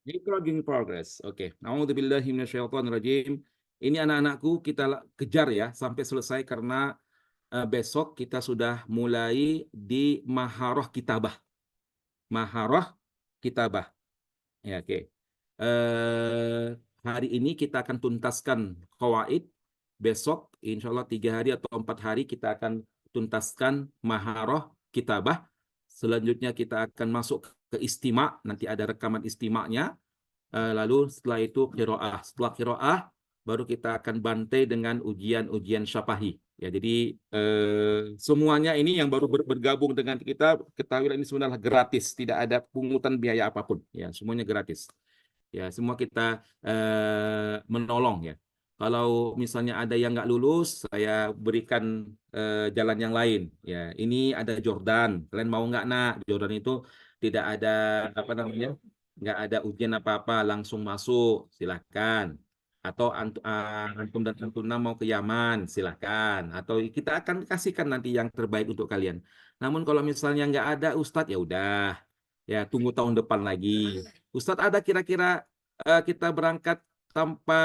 Recording progress. Oke. A'udzubillahi minasyaitonirrajim. Ini anak-anakku kita kejar ya sampai selesai karena besok kita sudah mulai di Maharah Kitabah. Maharah Kitabah. Ya, oke. Hari ini kita akan tuntaskan qawaid. Besok, insya Allah 3 hari atau 4 hari kita akan tuntaskan Maharah Kitabah. Selanjutnya kita akan masuk ke istima. Nanti ada rekaman istimanya. Lalu setelah itu qiraah. Setelah qiraah baru kita akan bantai dengan ujian-ujian syafahi. Ya, jadi semuanya ini yang baru bergabung dengan kita, ketahuilah ini sebenarnya gratis, tidak ada pungutan biaya apapun. Ya, semuanya gratis. Ya, semua kita menolong ya. Kalau misalnya ada yang nggak lulus, saya berikan jalan yang lain. Ya, ini ada Jordan. Kalian mau nggak nak? Jordan itu tidak ada apa namanya, nggak ada ujian apa-apa, langsung masuk, silahkan. Atau antum dan antuna mau ke Yaman, silahkan. Atau kita akan kasihkan nanti yang terbaik untuk kalian. Namun kalau misalnya nggak ada Ustadz, ya udah, ya tunggu tahun depan lagi. Ustadz, ada kira-kira kita berangkat tanpa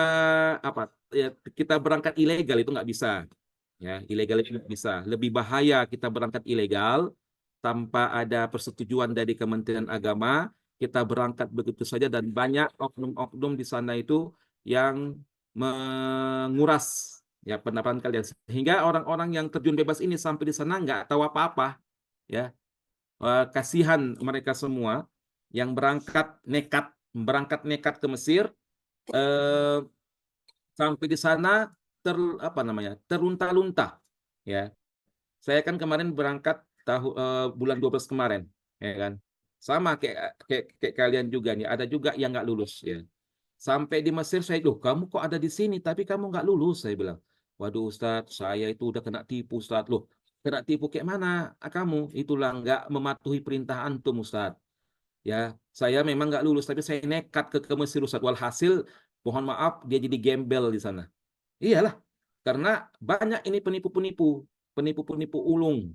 apa? Ya, kita berangkat ilegal itu nggak bisa. Ya, ilegal itu nggak bisa. Lebih bahaya kita berangkat ilegal tanpa ada persetujuan dari Kementerian Agama. Kita berangkat begitu saja dan banyak oknum-oknum di sana itu yang menguras ya pendapatan kalian, sehingga orang-orang yang terjun bebas ini sampai di sana nggak tahu apa-apa ya. Kasihan mereka semua yang berangkat nekat ke Mesir, eh, sampai di sana apa namanya, terlunta-lunta ya. Saya kan kemarin berangkat bulan 12 kemarin, ya kan. Sama kayak kalian juga nih, ada juga yang nggak lulus ya. Sampai di Mesir saya, loh kamu kok ada di sini tapi kamu nggak lulus, saya bilang. Waduh Ustadz, saya itu udah kena tipu Ustadz. Loh, kena tipu kayak mana? Kamu itulah nggak mematuhi perintah antum Ustadz. Ya, saya memang nggak lulus tapi saya nekat ke Mesir Ustadz. Walhasil, mohon maaf, dia jadi gembel di sana. Iyalah, karena banyak ini penipu-penipu, penipu-penipu ulung,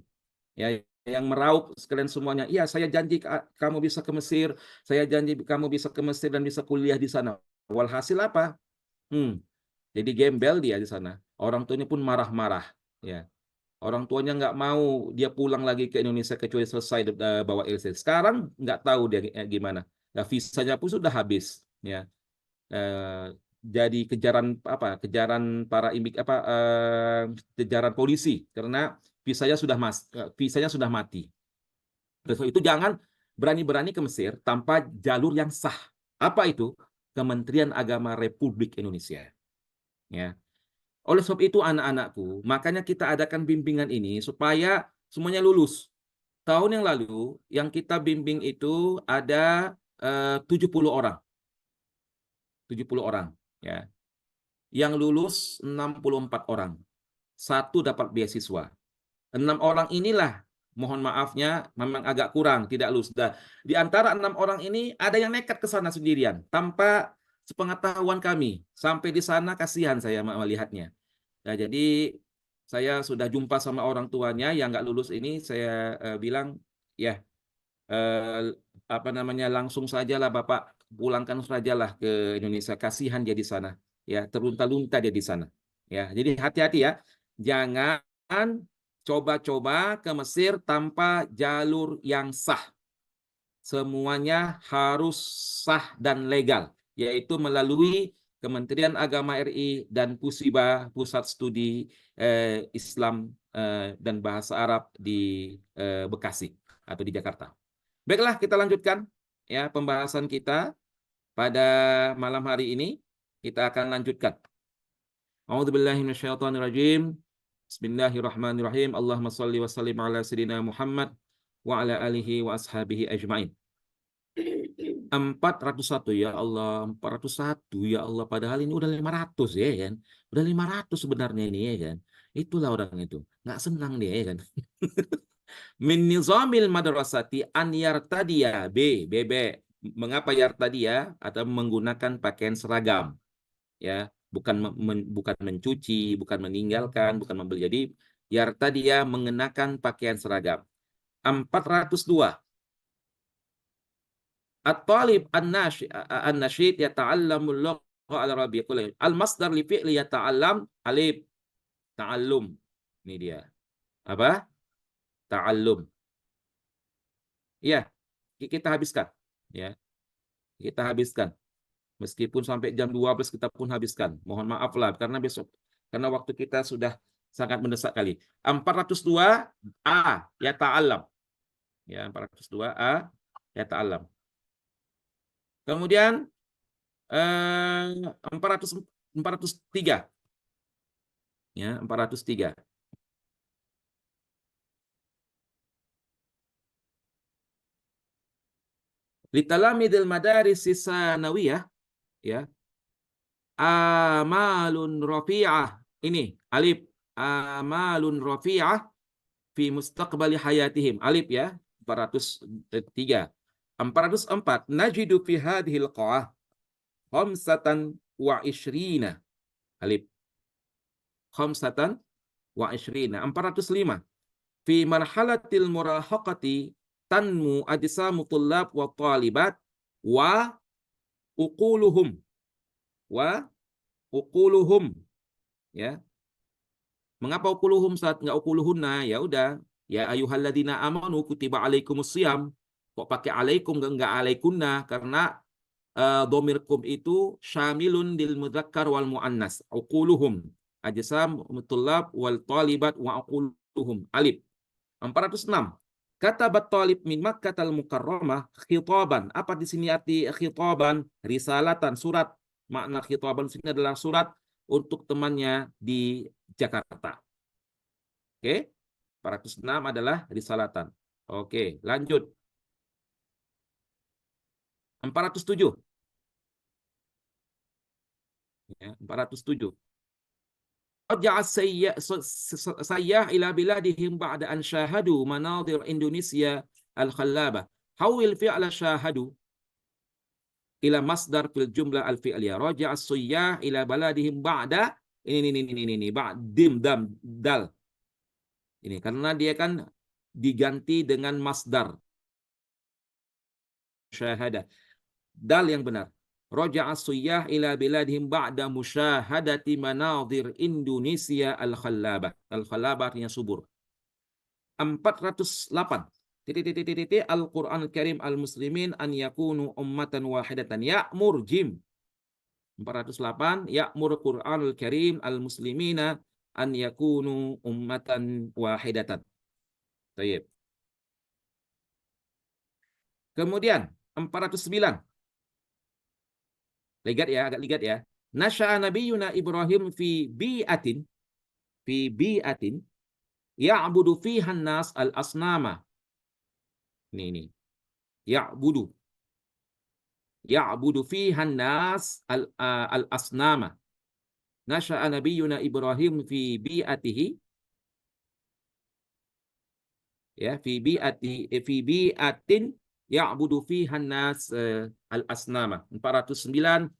ya, yang meraup sekalian semuanya. Iya, saya janji kamu bisa ke Mesir, saya janji kamu bisa ke Mesir dan bisa kuliah di sana. Walhasil apa? Hmm, jadi gembel dia di sana. Orang tuanya pun marah-marah, ya. Orang tuanya nggak mau dia pulang lagi ke Indonesia kecuali selesai bawa LC. Sekarang nggak tahu dia gimana. Nah, visanya pun sudah habis, ya. Eh, jadi kejaran apa? Kejaran para imig apa? Kejaran polisi karena visanya sudah mati. Oleh sebab itu jangan berani-berani ke Mesir tanpa jalur yang sah. Apa itu? Kementerian Agama Republik Indonesia. Ya. Oleh sebab itu anak-anakku, makanya kita adakan bimbingan ini supaya semuanya lulus. Tahun yang lalu yang kita bimbing itu ada 70 orang, 70 orang ya. Yang lulus 64 orang. Satu dapat beasiswa. 6 orang inilah, mohon maafnya, memang agak kurang, tidak lulus. Di antara 6 orang ini ada yang nekat ke sana sendirian tanpa sepengetahuan kami. Sampai di sana kasihan saya melihatnya. Nah, jadi saya sudah jumpa sama orang tuanya yang nggak lulus ini, saya bilang, ya eh, apa namanya, langsung sajalah Bapak pulangkan sajalah ke Indonesia, kasihan dia di sana, ya terlunta-lunta dia di sana, ya. Jadi hati-hati ya, jangan coba-coba ke Mesir tanpa jalur yang sah. Semuanya harus sah dan legal, yaitu melalui Kementerian Agama RI dan Pusiba, Pusat Studi Islam dan Bahasa Arab di Bekasi atau di Jakarta. Baiklah, kita lanjutkan ya pembahasan kita pada malam hari ini. Kita akan lanjutkan. A'udzubillahi minasyaitonirrajim. Bismillahirrahmanirrahim. Allahumma shalli wa sallim ala sayyidina Muhammad wa ala alihi wa ashabihi ajmain. 401 ya Allah, 401 ya Allah, padahal ini udah 500 ya kan. Udah 500 sebenarnya ini ya kan. Itulah orang itu. Nggak senang dia ya kan. Min nizamil madrasati an yartadiya B. Mengapa yartadiya? Atau menggunakan pakaian seragam ya, bukan mencuci, bukan meninggalkan, bukan membeli. Jadi yartadiya mengenakan pakaian seragam. 402 At-talib an-nasyid yata'allamul lugha al-arabiyyah. Al-masdar li fi'li yata'allam alif ta'allum. Ini dia. Apa? Ta'allum. Ya, kita habiskan. Ya, kita habiskan. Meskipun sampai jam 12 kita pun habiskan. Mohon maaf lah karena waktu kita sudah sangat mendesak kali. 402 A ya ta'allam. Ya, 402 A ya ta'allam. Kemudian 403. Ya, 403. Litalamidil madaris sanawiyah ya. Amalun rafi'ah. Ini alif. Amalun rafi'ah fi mustaqbali hayatihim. Alif ya. 403. 404. Najidu fi hadhil qa'ah khamsatan wa ishrina. Alif. Khamsatan wa ishrina. 405. Fi marhalatil murahaqati tanmu ajsamu tullab wa talibat wa uquluhum. Wa uquluhum. Ya. Mengapa uquluhum saat enggak uquluhunna? Ya udah. Ya ayyuhalladzina amanu kutiba alaikumusiyam. Kok pakai alaikum enggak alaikunna? Karena domirkum itu syamilun lil mudzakkar wal muannas. Uquluhum. Ajsam tullab wal talibat wa uquluhum. Alif. 406. Katabat talib min Makkatal Mukarramah khitaban. Apa di sini arti khitaban? Risalatan, surat. Makna khitaban di sini adalah surat untuk temannya di Jakarta. Oke. 406 adalah risalatan. Oke, lanjut. 407. Ya, 407. Raja'a sayyah ila biladihim ba'da an syahadu manadir Indonesia al-khallabah. Hawil fi'la syahadu ila masdar fil jumlah al-fi'liyah. Raja'a sayyah ila baladihim ba'da ini ba'dim dam dal. Ini karena dia kan diganti dengan masdar syahada. Dal yang benar. Raja'a sayyah ila biladihim ba'da musyahadati manadhir Indonesia al-khallabah. Al-khallabah artinya subur. 408. Al-Qur'an al-Karim al-muslimin an yakunu ummatan wahidatan. Ya'mur jim. 408. Ya'mur Qur'an al-Karim al-muslimina an yakunu ummatan wahidatan. Baik. Kemudian 409. Ligat ya, agak ligat ya. Nasya'a nabiyuna Ibrahim fi bi'atin ya'budu fiha an-nas al-asnama. Ini. Ya'budu fiha an-nas al-asnama. Nasya'a nabiyuna Ibrahim fi bi'atihi ya fi bi'atin ya'budu fiha an-nas al-asnama. 409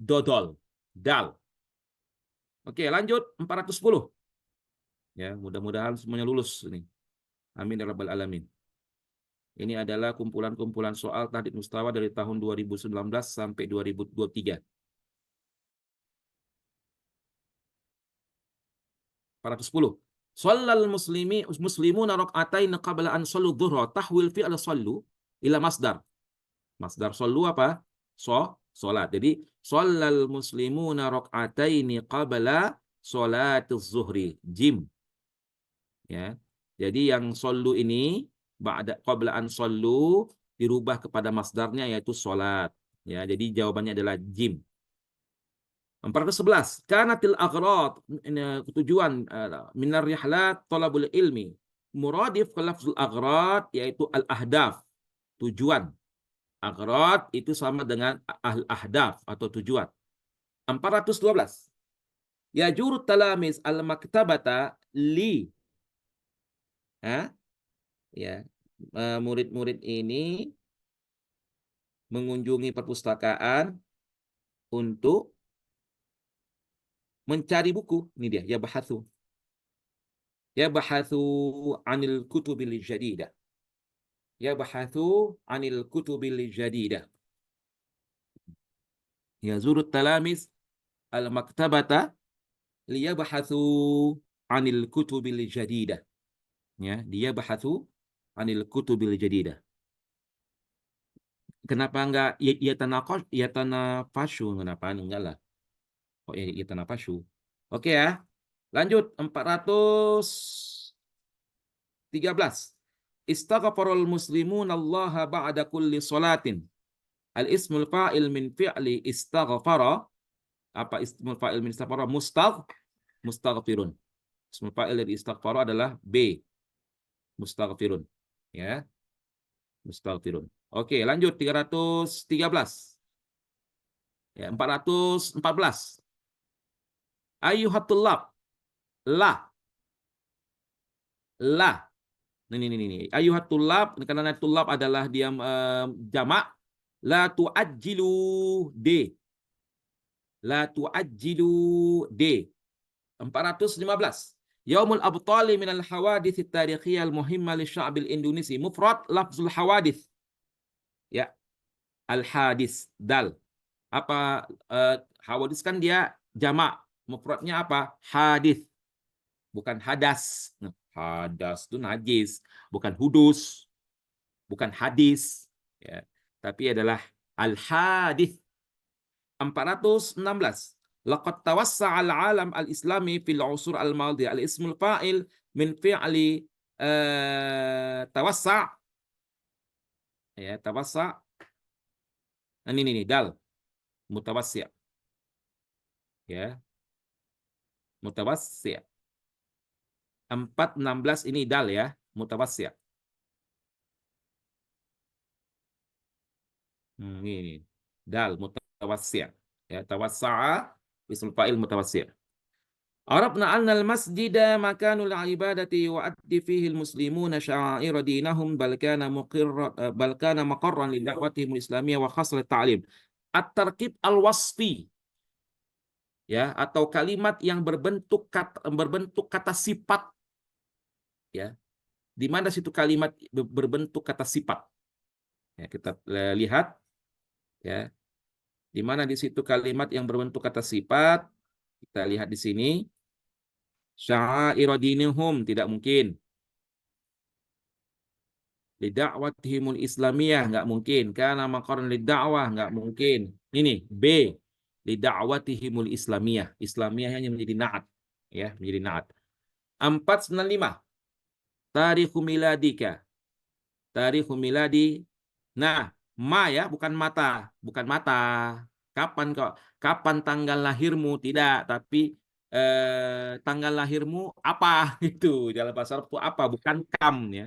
dodol, dal. Oke, lanjut 410. Ya, mudah-mudahan semuanya lulus ini. Amin ya rabbal alamin. Ini adalah kumpulan-kumpulan soal tahdid mustawa dari tahun 2019 sampai 2023. 410. Shallal muslimuna rak'atain qabla an shallu dhuhra. Tahwil fi'l shallu ila masdar. Masdar shallu apa? Salat. Jadi shallal muslimuna rak'ataini qabla sholatiz zuhri. Jim. Ya. Jadi yang shallu ini ba'da qabla an shallu dirubah kepada masdarnya yaitu salat. Ya, jadi jawabannya adalah jim. 411. Kanatil aghrad, tujuan minar rihlat talabul ilmi. Muradif ke lafzul aghrad yaitu al-ahdaf, tujuan. Aghrad itu sama dengan al-ahdaf atau tujuan. 412. Yajurut talamiz al-maktabata li. Ya, murid-murid ini mengunjungi perpustakaan untuk mencari buku. Ini dia, yabahathu anil kutubil jadidah. yabhathu 'anil kutubil jadidah. Yazurut talamis al-maktabata liyabhathu 'anil kutubil jadidah. Ya, dia bahathu 'anil kutubil jadidah. Kenapa enggak ya tanafasyu? Kenapa? Enggak lah. Kok ya tanafasyu? Oke ya. Lanjut 413. Istaghfarul muslimun Allah ba'da kulli salatin. Al ismul fa'il min fi'li istaghfara. Apa ismul fa'il min istaghfara? Mustaghfirun. Ismul fa'il dari istaghfara adalah B. Mustaghfirun. Ya, mustaghfirun. Oke, lanjut 313. Ya, 414. Ayyuhatulab. La. La. Ini. Ayyuhatulab, karena tulab adalah dia jamak. La tu'ajjilu D. La tu'ajjilu D. 415. Yaumul Abtali minal hawadits tarikhiyah al-muhimma li sya'bil Indonesia. Mufrad lafzul hawadits. Ya, al-hadis dal. Apa hawadits kan dia jamak. Mufradnya apa? Hadis, bukan hadas. Nah, hadas itu najis, bukan hudus, bukan hadis, ya. Tapi adalah al-hadis. 416. Laqad tawassa'al alam al-islami fil usur al-madiyah. Al-ismul fa'il min fi'li tawassa', ya, tawassa'. Ini dal, mutawassi', ya, mutawassi'. 416 ini dal ya, mutawassi'. Ini dal mutawassi', ya, tawassa'a ismul fa'il mutawassi'. Arabna anna al-masjida makanul ibadati wa addi fihi al-muslimuna sya'air dinahum bal kana maqarran li da'watihim al-islamiyah wa khasrat ta'lim. At-tarkib al-wasfi, ya, atau kalimat yang berbentuk kata sifat, ya. Di mana situ kalimat berbentuk kata sifat? Ya, kita lihat, ya. Di mana di situ kalimat yang berbentuk kata sifat? Kita lihat di sini. Sya'air dinihum, tidak mungkin. Lidakwatihimul islamiyah, nggak mungkin. Karena maqarran lidakwah, nggak mungkin. Ini B, lidakwatihimul islamiyah. Islamiyah hanya menjadi naat, ya, menjadi naat. 495. Tarikhu miladika. Tarikhu miladi. Nah, ma ya, bukan mata, bukan mata. Kapan tanggal lahirmu? Tidak, tapi tanggal lahirmu apa itu dalam bahasa Arab itu apa, bukan kam, ya.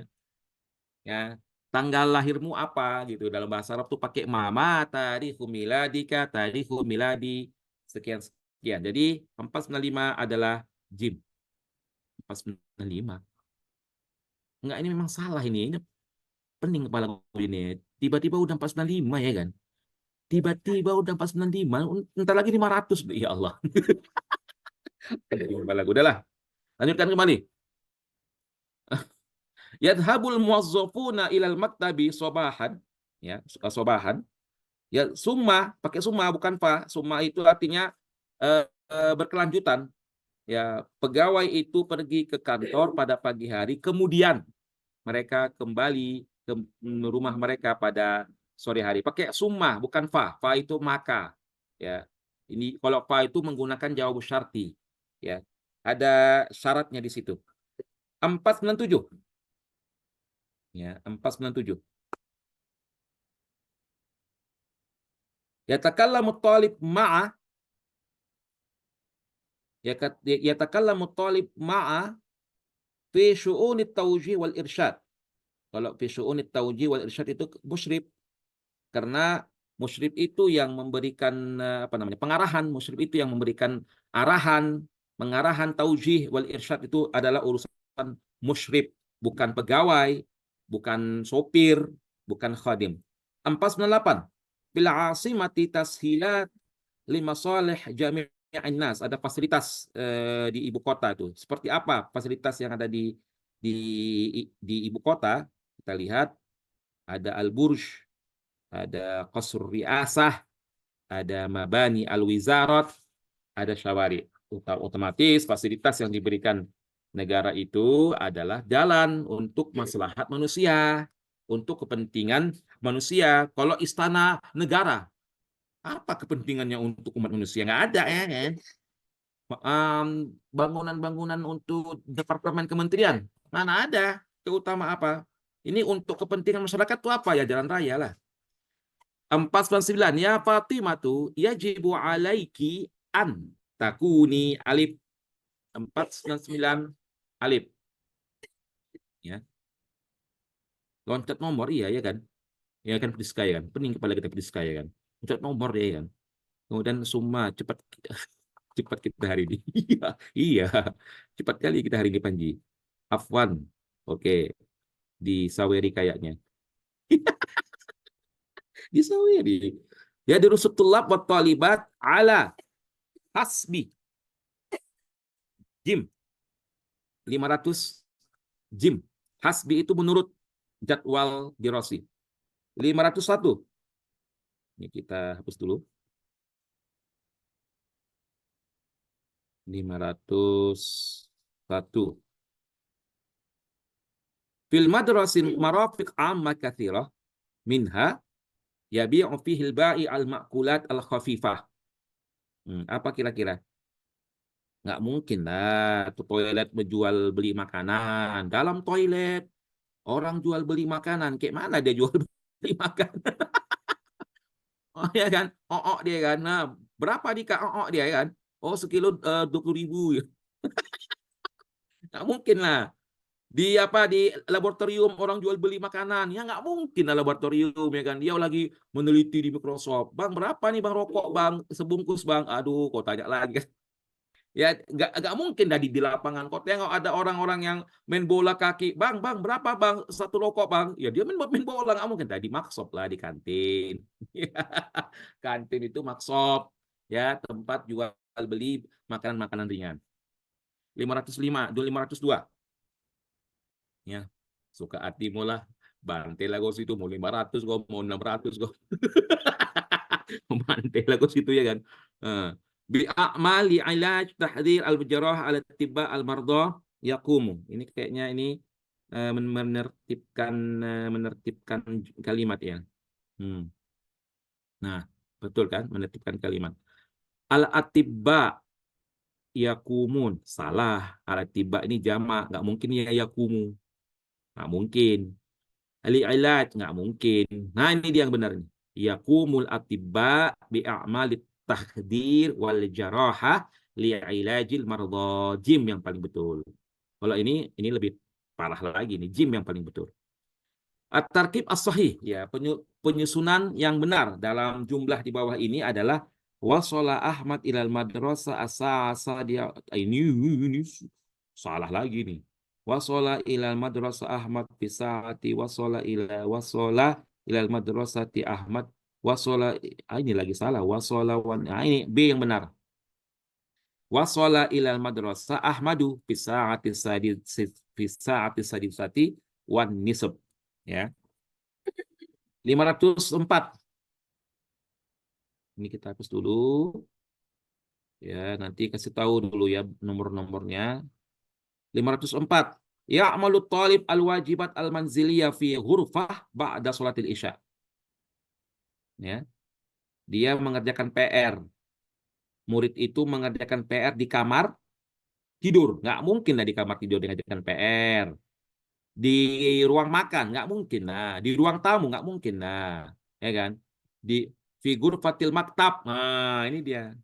Ya, tanggal lahirmu apa gitu dalam bahasa Arab tuh pakai mama, tarikhu miladika, tarikhu miladi, sekian sekian. Jadi 495 adalah jim. 495. Enggak, ini memang salah ini. Ini pening kepala gue ini. Tiba-tiba udah 495 ya kan? Tiba-tiba udah 495, entar lagi 500. Ya Allah. Udahlah. Lanjutkan kembali. Yadhabul muwazzafuna ilal maktabi sobahan, ya, sobahan. Ya, summa, pakai summa bukan fa. Summa itu artinya berkelanjutan. Ya, pegawai itu pergi ke kantor pada pagi hari, kemudian mereka kembali ke rumah mereka pada sore hari. Pakai summa bukan fa. Fa itu maka. Ya. Ini kalau fa itu menggunakan jawab syarti. Ya. Ada syaratnya di situ. 497. Ya, 497. Yatakallamu talib ma'a, yatakallamu talib ma'a fi syu'unit tawjih wal irsyad. Kalau fi syu'unit tawjih wal irsyad itu musyrif, karena musyrif itu yang memberikan pengarahan, musyrif itu yang memberikan arahan, pengarahan. Taujih wal irsyad itu adalah urusan musyrif, bukan pegawai, bukan sopir, bukan khadim. 498. Bila asimati tashilat limasalih jami'in nas, ada fasilitas di ibu kota itu. Seperti apa fasilitas yang ada di ibu kota? Kita lihat ada al-burj, ada qasr riasah, ada mabani al-wizarat, ada syawari. Otomatis fasilitas yang diberikan negara itu adalah jalan untuk maslahat manusia, untuk kepentingan manusia. Kalau istana negara, apa kepentingannya untuk umat manusia? Nggak ada ya kan? Bangunan-bangunan untuk departemen kementerian, mana ada? Terutama apa? Ini untuk kepentingan masyarakat itu apa ya? Jalan raya lah. 499, ya Fatimah tuh yajibu alaiki an takuni alif. 499 alif, ya. Loncat nomor, iya ya kan, ya kan, pedis kaya kan, pening kepala kita pedis kaya kan, loncat nomor ya kan. Kemudian summa cepat cepat kita hari ini. Iya, iya, cepat kali kita hari ini Panji. Afwan, oke, di Saweri kayaknya. Di Saweri. Ya dirusutullah wa talibat ala hasbi jim 500 jim. Hasbi itu menurut jadwal dirasi. 501. Ini kita hapus dulu. 501. Fil madrasin marafiq amma kathirah minha yabi'u fihil ba'i al-ma'kulat al-khafifah. Apa kira-kira? Nggak mungkin lah tuh toilet menjual beli makanan. Dalam toilet orang jual beli makanan. Kayak mana dia jual beli makanan? Oh ya kan? Oh dia kan. Nah, berapa di Kak dia kan? Oh sekilo 20.000. Nggak mungkin lah. Di apa di laboratorium orang jual beli makanan ya nggak mungkin lah laboratorium ya kan dia lagi meneliti di Microsoft. Bang berapa nih bang rokok bang sebungkus bang, aduh kau tanya lagi kan. Ya nggak mungkin dah di lapangan kau tengok ada orang-orang yang main bola kaki, bang berapa bang satu rokok bang, ya dia main bola, nggak mungkin dah di maksop lah di kantin. Kantin itu maksop ya, tempat jual beli makanan-makanan ringan. 505 502 ya, suka hatimu lah, bantai lah kau situ, mau 500 kau mau 600 kau. Bantai lah kau situ ya kan. Bi a'mali ilaj tahdzir al-jarah ala tibba al-mardah yaqumu. Ini kayaknya ini menertibkan kalimat ya. Nah, betul kan, menertibkan kalimat. Al-atibba yakumun, salah. Al-atibba ini jamak, nggak mungkin ya yakumu, nggak mungkin. Al-ilaj nggak mungkin. Nah, ini dia yang benar nih. Yakumul atibba bi'a'malit tahdir wal jarahah li'ilajil marda. Jim yang paling betul. Kalau ini lebih parah lagi nih, jim yang paling betul. At-tarkib as-sahih, ya, penyusunan yang benar dalam jumlah di bawah ini adalah wasala Ahmad ilal madrasah asa dia, ini salah lagi nih. Wasala ilal madrasah Ahmad fi saati wasala ilal madrasati Ahmad wasala, ini lagi salah, wasala ini B yang benar. Wasala ilal madrasah Ahmadu fi saati sadisati wan nisab, ya. 504. Ini kita hapus dulu. Ya, nanti kasih tahu dulu ya nomor-nomornya. 504. Ya'malu talib al-wajibat al-manziliyah fi ghurfah ba'da sholatil isya. Ya. Dia mengerjakan PR. Murid itu mengerjakan PR di kamar tidur. Nggak mungkin lah di kamar tidur dia mengerjakan PR. Di ruang makan nggak mungkin. Nah, di ruang tamu nggak mungkin. Nah, ya kan? Di figur fatil maktab. Nah, ini dia.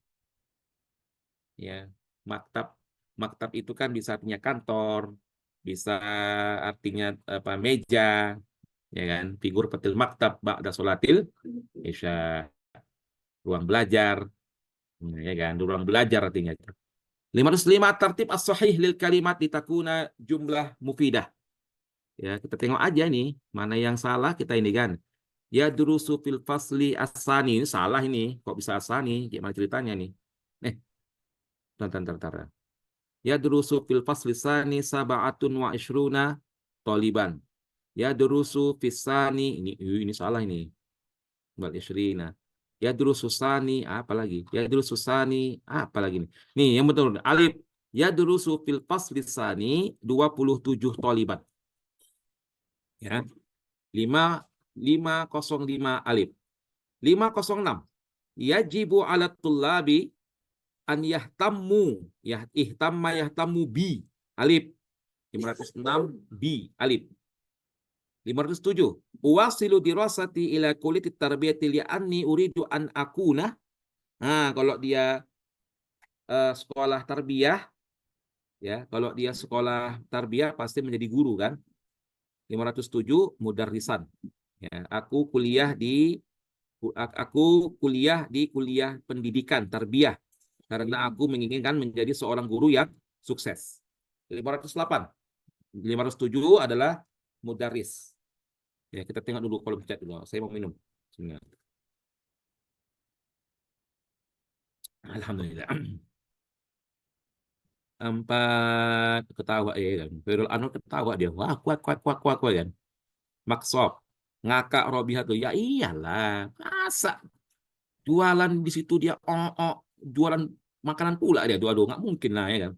Ya, maktab. Maktab itu kan bisa artinya kantor, bisa artinya apa meja, ya kan? Figur fatil maktab ba'da sholatil isya, ruang belajar, ya kan? Ruang belajar artinya. 505 tertib as-sahih lil kalimat ditakuna jumlah mufidah. Ya, kita tengok aja nih, mana yang salah kita ini kan. Ya durusu fil fasli asani, ini salah ini. Kok bisa asani? Gimana ceritanya nih? Bentar. Ya durusu fil fasli sani sab'atun wa ishruna taliban. Yadrusu fisani, ini salah ini. Bal isyrina. Yadrusu sani, apa lagi? Yadrusu sani, apa lagi nih? Nih, yang betul. Alif. Yadrusu fil fasli sani 27 tholibat. Ya. 505 alif. 506. Yajibu ala tullabi an yahtammu, ihtamma yahtammu bi, alif. 506 bi, alif. 507. Uwasilu dirasati ila kuliti tarbiyati li'anni uridu an akuna. Nah, kalau dia sekolah tarbiyah, ya, kalau dia sekolah tarbiyah pasti menjadi guru kan. 507 mudarrisan. Ya, aku kuliah di kuliah pendidikan tarbiyah karena aku menginginkan menjadi seorang guru yang sukses. 508. 507 adalah mudarris. Ya, kita tengok dulu kolom chat dulu. Saya mau minum. Sebentar. Alhamdulillah. 4 ketawa ya kan. Khairul Anwar ketawa dia. Wah, kuat kan. Maksop. Ngakak Robiha tuh. Ya iyalah. Masa jualan di situ dia jualan makanan pula dia dua-dua. Nggak mungkin lah ya kan.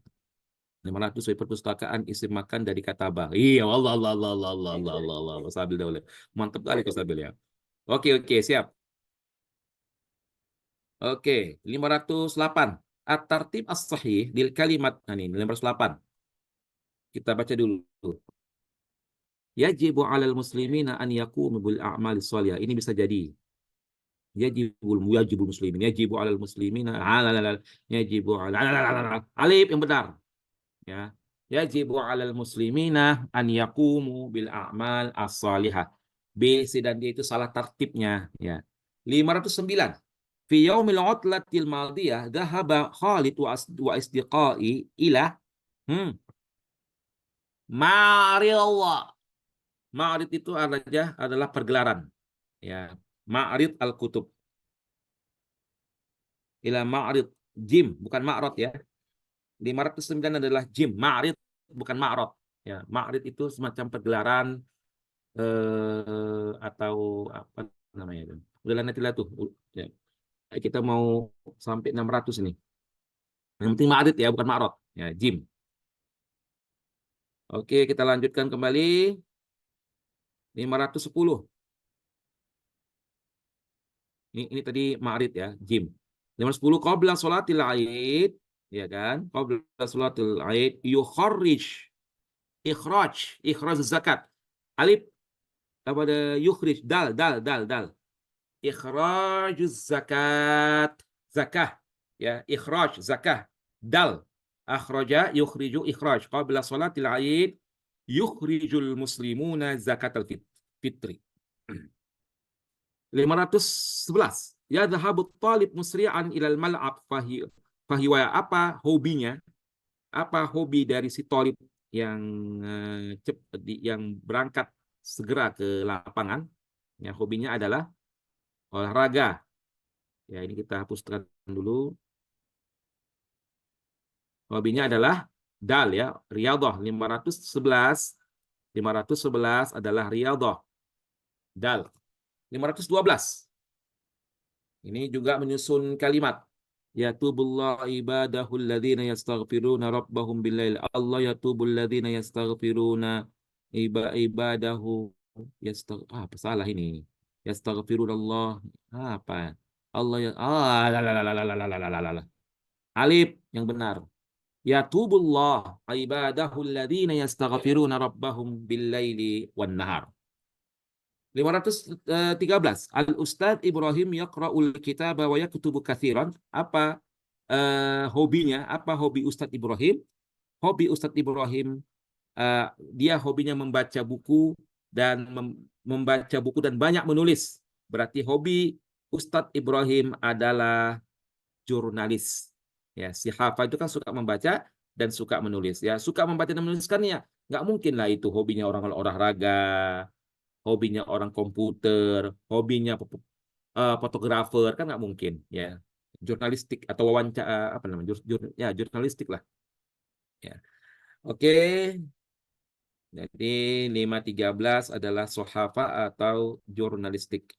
500 sesuai perpustakaan isi makan dari Katabah. Iya, Allah Allah Allah Allah Allah Allah Allah Allah. Allah. Sabil dah boleh. Mantap kali kau Sabil ya. Oke, siap. Oke, 508. At-tartib as-sahih lil kalimat. Nah, ini 508. Kita baca dulu. Yajibu 'alal muslimina an yaqumu bil a'mali shalihah. Ini bisa jadi. Yajibul muslimin. Yajibu 'alal muslimina. Yajibu 'alal alif yang benar. Ya. Yajibu 'alal muslimina an yaqumu bil a'mal as-shalihah. B, C dan D itu salah tertibnya ya. 509. Fi yaumil 'utlatil madiyah dhahaba Khalid wa isdiqai ila Ma'ridillah. Ma'rid itu adalah pergelaran ya. Ma'rid al-kutub. Ila Ma'rid jim bukan ma'rad ya. 509 adalah jim, Ma'rid bukan ma'rad ya. Ma'rid itu semacam pergelaran atau apa namanya itu. Udah nanti lah tuh ya. Kita mau sampai 600 ini. Yang penting Ma'rid ya, bukan ma'rad ya, jim. Oke, kita lanjutkan kembali. 510. Ini tadi Ma'rid ya, jim. 510 qabla sholatil Aid, ya kan? Qabla sholatil Aid ikhraj zakat. Alif apa ada yukhrij, dal. Ikhrajuz zakat, zakah ya, ikhraj zakah. Dal akhraja yukhriju ikhraj qabla sholatil Aid yukhrijul muslimuna zakatal fitri. 511. Ya dhahabut talib musri'an ilal mal'ab fahiwa, apa hobinya? Apa hobi dari si talib yang yang berangkat segera ke lapangan? Ya, hobinya adalah olahraga. Ya, ini kita hapuskan dulu. Hobinya adalah dal ya, riyadhah. 511 adalah riyadhah. Dal. 512. Ini juga menyusun kalimat. Ya tubullah ibadahul ladzina yastaghfiruna rabbahum billail. Allah yatubul ladzina yastaghfiruna ibadahu apa salah ini? Yastaghfirunallah apa? Allah ya alif yang benar. Ya tubullah ibadahul ladzina yastaghfiruna rabbahum billaili wan nahar. 513. Al-Ustadz Ibrahim yaqra'ul kitaba wa yaktubu katsiran. Apa hobinya? Apa hobi Ustadz Ibrahim? Hobi Ustadz Ibrahim, dia hobinya membaca buku dan membaca buku dan banyak menulis. Berarti hobi Ustadz Ibrahim adalah jurnalis. Ya, si Hafa itu kan suka membaca dan suka menulis. Ya, suka membaca dan menulis kan ya nggak mungkin lah itu hobinya orang olahraga, hobinya orang komputer, hobinya fotografer kan nggak mungkin ya. Jurnalistik atau wawancara apa namanya? Ya, jurnalistik lah. Ya. Oke. Jadi 513 adalah sohafa atau jurnalistik.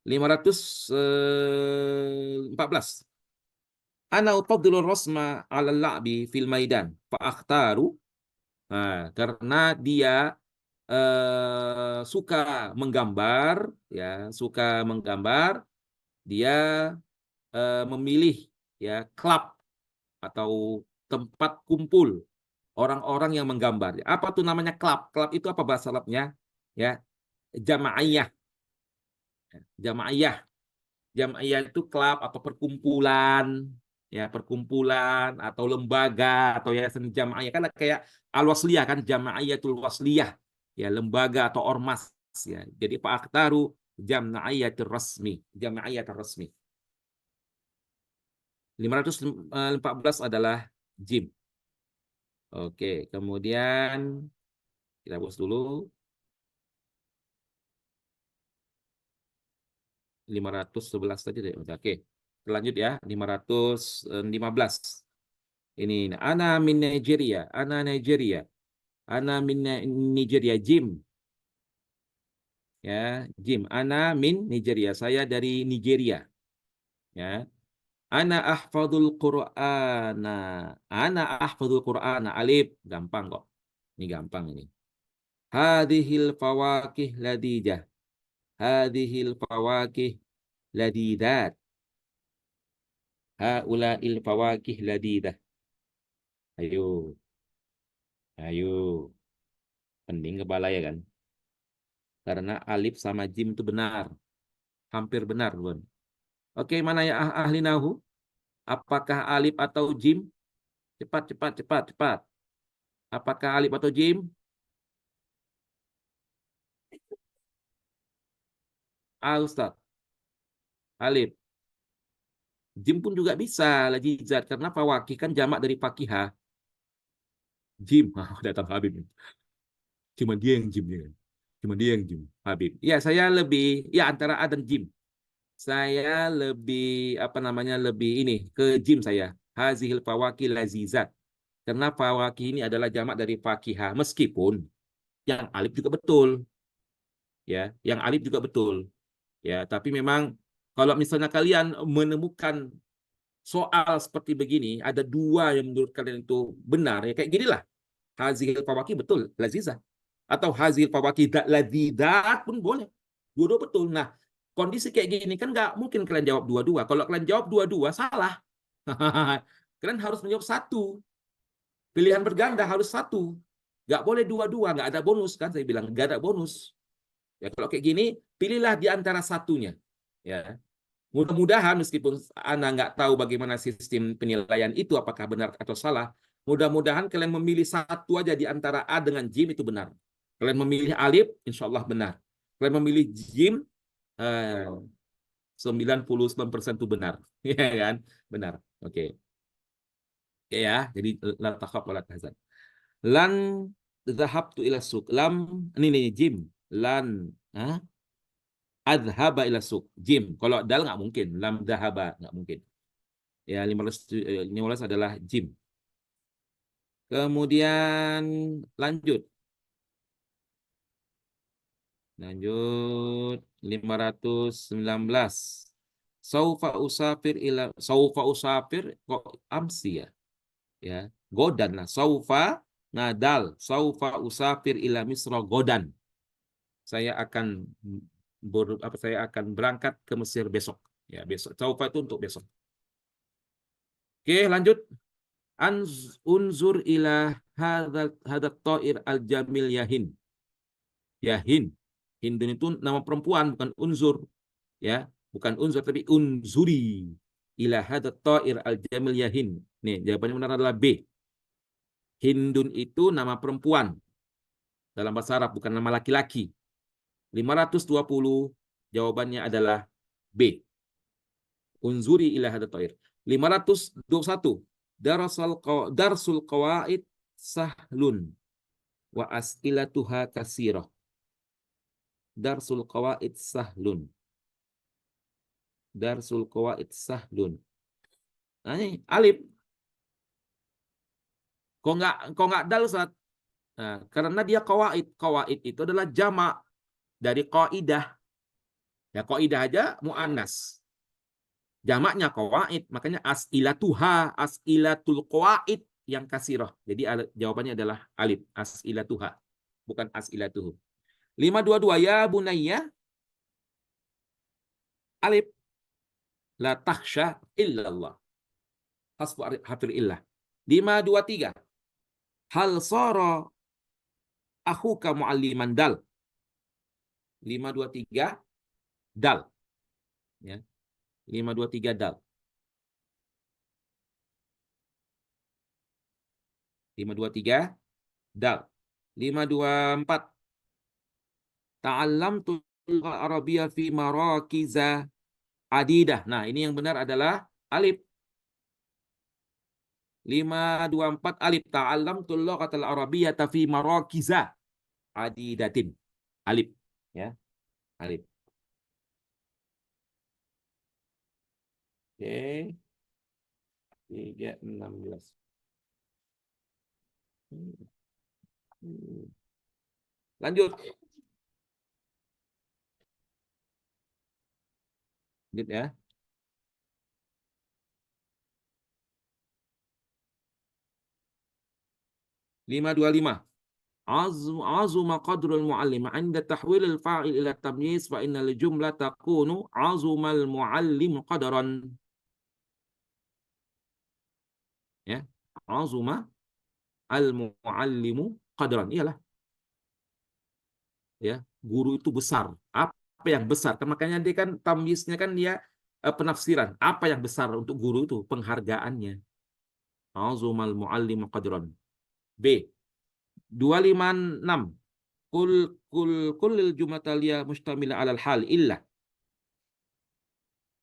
514. Ana ufaddilu rasma 'ala la'bi fil maidan fa akhtaru. Nah, karena dia suka menggambar, ya, suka menggambar, dia memilih ya klub atau tempat kumpul orang-orang yang menggambar. Apa tuh namanya klub? Klub itu apa bahasa Arabnya? Ya, jamaiyah. Jamaiyah. Jamaiyah itu klub atau perkumpulan, ya perkumpulan atau lembaga atau yayasan jamaiyah kan kayak al-wasliyah kan jamaiyatul wasliyah, ya lembaga atau ormas ya. Jadi Pak Akhtaru jamaiyatul rasmi, jamaiyatul rasmi. 514 adalah jim. Oke, kemudian kita hapus dulu 511 tadi deh. Oke. Lanjut ya, 515. Ini ana min Nigeria, ana Nigeria. Ana min Nigeria, Jim. Ya, Jim. Ana min Nigeria. Saya dari Nigeria. Ya. Ana ahfadul Qur'ana. Ana ahfadul Qur'ana. Alif. Gampang kok. Ini gampang ini. Hadhil fawakih ladijah. Hadhil fawakih ladidat. Haula'il fawakih ladidah. Ayo. Ayo. Pening kepala ya kan? Karena alif sama jim itu benar. Hampir benar, Bun. Oke, mana ya ahli nahu? Apakah alif atau jim? Cepat, cepat, cepat, cepat. Apakah alif atau jim? Ustaz. Alif. Jim pun juga bisa, lajizat. Karena fawakih kan jamak dari fakihah. Jim. Datang Habib. Cuma dia yang jim. Ya. Cuma dia yang jim. Habib. Ya, saya lebih, ya antara A dan jim. Saya lebih, apa namanya, lebih ini, ke jim saya. Hazihil fawakih lazizat. Karena fawakih ini adalah jamak dari fakihah. Meskipun yang alif juga betul. Ya, yang alif juga betul. Ya, tapi memang kalau misalnya kalian menemukan soal seperti begini, ada dua yang menurut kalian itu benar, ya kayak ginilah. Hazil fawaki betul, lazizah. Atau hazil fawaki ladidat pun boleh. Dua-dua betul. Nah, kondisi kayak gini kan nggak mungkin kalian jawab dua-dua. Kalau kalian jawab dua-dua, salah. Kalian harus menjawab satu. Pilihan berganda harus satu. Nggak boleh dua-dua, nggak ada bonus kan saya bilang, nggak ada bonus. Ya kalau kayak gini, pilihlah di antara satunya. Ya, mudah-mudahan meskipun Anda nggak tahu bagaimana sistem penilaian itu apakah benar atau salah, mudah-mudahan kalian memilih satu aja di antara A dengan Jim itu benar. Kalian memilih Alif, insya Allah benar. Kalian memilih Jim, 99% itu benar. Ya kan? Benar. Oke. Oke ya, jadi la takhaf wa la tahzan. Lan dhahabtu ila suq. Lam, ini nih Jim. Lan, adhaba ila suq. Jim. Kalau dal nggak mungkin. Lam dhahaba nggak mungkin. Ya, 15 adalah Jim. Kemudian lanjut. Lanjut 519. Saufa usafir kok amsi ya. Ya, godan lah. Saufa nadal. Saufa usafir ila Misra godan. Saya akan saya akan berangkat ke Mesir besok. Ya, besok. Saufa itu untuk besok. Oke, lanjut. Unzur ila hadat ta'ir al-jamil yahin. Yahin. Hindun itu nama perempuan, bukan unzur. Ya, bukan unzur, tapi unzuri. Ila hadat ta'ir al-jamil yahin. Nih, jawabannya benar adalah B. Hindun itu nama perempuan. Dalam bahasa Arab, bukan nama laki-laki. 520, jawabannya adalah B. Unzuri ila hadat ta'ir. 521. Darsul qawaid sahlun wa as'ilatuha kasirah. Darsul qawaid sahlun. Darsul qawaid sahlun. Nah, ini alif. Kok nggak dal, Ustaz? Nah, karena dia qawaid. Qawaid itu adalah jamak dari qaidah. Ya, qaidah aja muannas. Jamaknya qawaid, makanya as'ilatuha, as'ilatul qawaid yang kasirah. Jadi jawabannya adalah alif, as'ilatuha, bukan as'ilatuhu. 522 ya bunayya, alif, la takhsha illallah. Hasbu hafir illah. 523 hal sara akhuka mualliman dal. 523 dal, ya. 523 dal. 523 dal. 524 ta'allamtu al-arabiyya fi marakiza adidah. Nah, ini yang benar adalah alif. 524 alif, ta'allamtu al arabiyyata fi marakiza adidatin. Alif, ya. Alif. Oke. 316. Lanjut. Lanjut ya. 525. Azuma qadrul muallim 'inda tahwil al-fa'il ila tamyiz fa innal jumlah takunu azumal muallim qadran. Ya. Azuma al-muallimu qadran. Iyalah. Ya, guru itu besar. Apa yang besar? Kan makanya dia kan tamyiznya kan dia penafsiran. Apa yang besar untuk guru itu? Penghargaannya. Azumal muallimu qadran. B. 256. Kullil jumlataliyah mustamila alal hal illa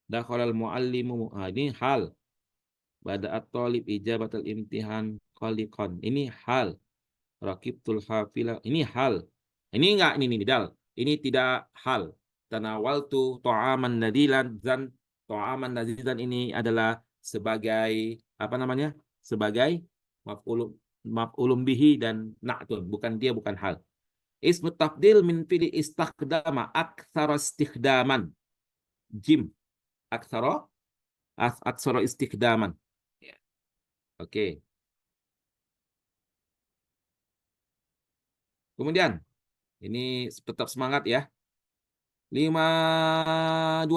dakhalal muallimu. Ini hal. Bada'at talib ijabatul imtihan khaliqan. Ini hal. Rakibtul hafilah. Ini hal. Ini enggak, ini dal. Ini tidak hal. Tanawaltu ta'aman nadilan, dan ta'aman nadilan ini adalah sebagai apa namanya? Sebagai maf'ulun bihi dan na'tun. Bukan dia, bukan hal. Ismu tafdil min fili istakhdama aktsara istikhdaman. Jim. Aksara istikhdaman. Ya. Oke. Kemudian, ini tetap semangat ya. 528.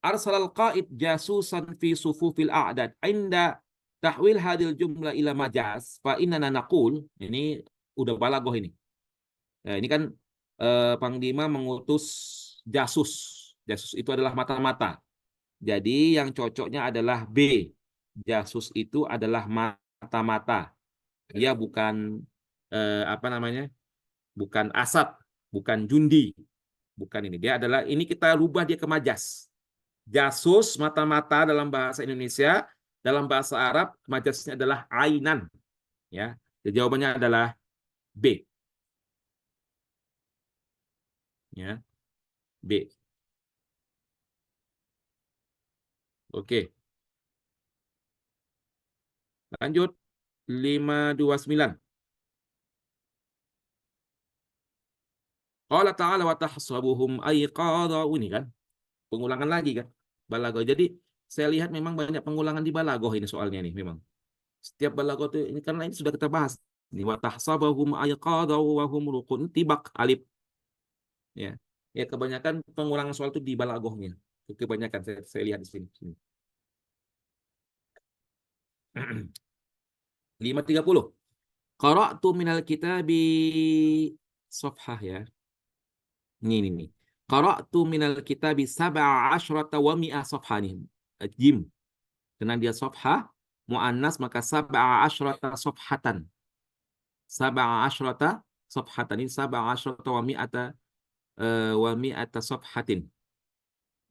Arsalal qaid jasusan fi sufufil a'dad. Inda tahwil hadil jumlah ila majaz. Fa inna naqul. Ini udah balagoh ini. Nah, ini kan Panglima mengutus jasus. Jasus itu adalah mata-mata. Jadi yang cocoknya adalah B. Jasus itu adalah mata-mata. Dia bukan apa namanya? Bukan asap, bukan jundi. Bukan ini. Dia adalah, ini kita rubah dia ke majas. Jasus mata-mata dalam bahasa Indonesia, dalam bahasa Arab majasnya adalah ainan. Ya. Jadi jawabannya adalah B. Ya. B. Oke. Lanjut. 529. Qala ta'ala wa tahsabuhum ayqadha. Ini kan pengulangan lagi kan balaghah. Jadi saya lihat memang banyak pengulangan di balaghah ini soalnya nih memang. Setiap balaghah itu ini karena ini sudah kita bahas. Di wa tahsabuhum ayqadha wa hum ruqun tibak alif. Ya. Ya kebanyakan pengulangan soal itu di balaghahnya. Kebanyakan saya lihat di sini. 530. Qara'tu minal kitabi safhah ya. Ini. Qara'tu minal kitabi sab'a asyrata wa mi'ah safhah nih. Jim. Karena dia safhah muannas maka sab'a asyrata safhatan. Sab'a asyrata safhatan. Ini sab'a asyrata wa mi'ata safhatin.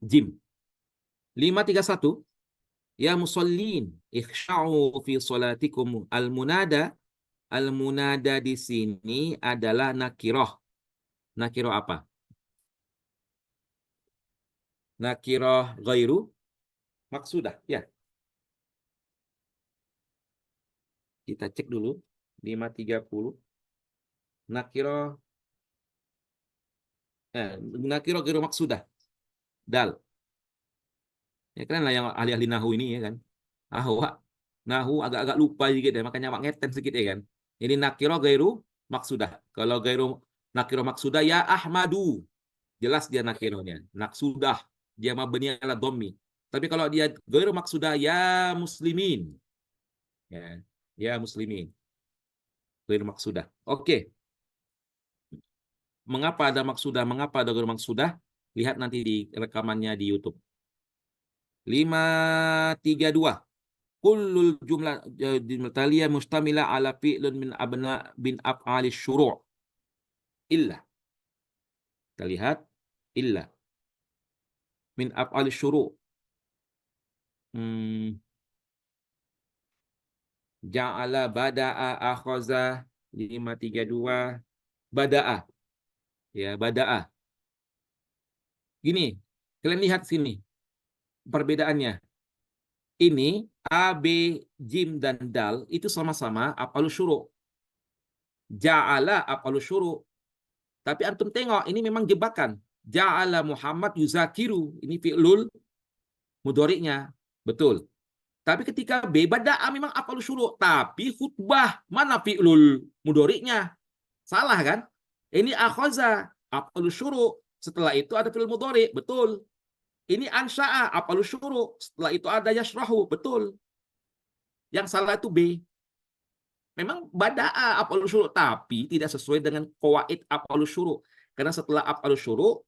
Jim. 531. Ya musallin ikhsha'u fi salatikum. Al-munada di sini adalah nakiroh. Nakiroh apa? Nakiroh ghairu maksudah. Ya. Kita cek dulu. 530. Nakiro. Nakiro gairu maksudah. Dal. Ya kan lah yang ahli-ahli nahu ini ya kan. Wak. Nahu agak-agak lupa sedikit ya, makanya wak ngeten sedikit ya kan. Ini nakiro gairu maksudah. Kalau gairu nakiro maksudah ya Ahmadu. Jelas dia nakironya. Naksudah. Dia mabni ala dhammi. Tapi kalau dia gairu maksudah ya muslimin. Ya, ya muslimin. Gairu maksudah. Oke. Mengapa ada maksudah? Mengapa ada gairu maksudah? Lihat nanti di rekamannya di YouTube. 532. Kullul jumlah taliyah mustamila ala fi'lun min abna bin af'ali syuru' illa. Kita lihat illa min af'ali syuru'. Ja'ala bada'a akhaza 532 bada'a ya bada'a. Gini, kalian lihat sini perbedaannya. Ini A, B, Jim dan Dal itu sama-sama af'alu syuru'. Ja'ala af'alu syuru'. Tapi antum tengok ini memang jebakan. Ja'ala Muhammad yuzakiru. Ini fi'lul mudhari'nya. Betul. Tapi ketika B bada'a memang af'alu syuru', tapi khutbah mana fi'lul mudhari'nya? Salah kan? Ini akhaza af'alu syuru'. Setelah itu ada fi'lul mudhari', betul. Ini ansha'a af'alu syuru'. Setelah itu ada yashrahu, betul. Yang salah itu B. Memang bada'a af'alu syuru', tapi tidak sesuai dengan qawaid af'alu syuru'. Karena setelah af'alu syuru',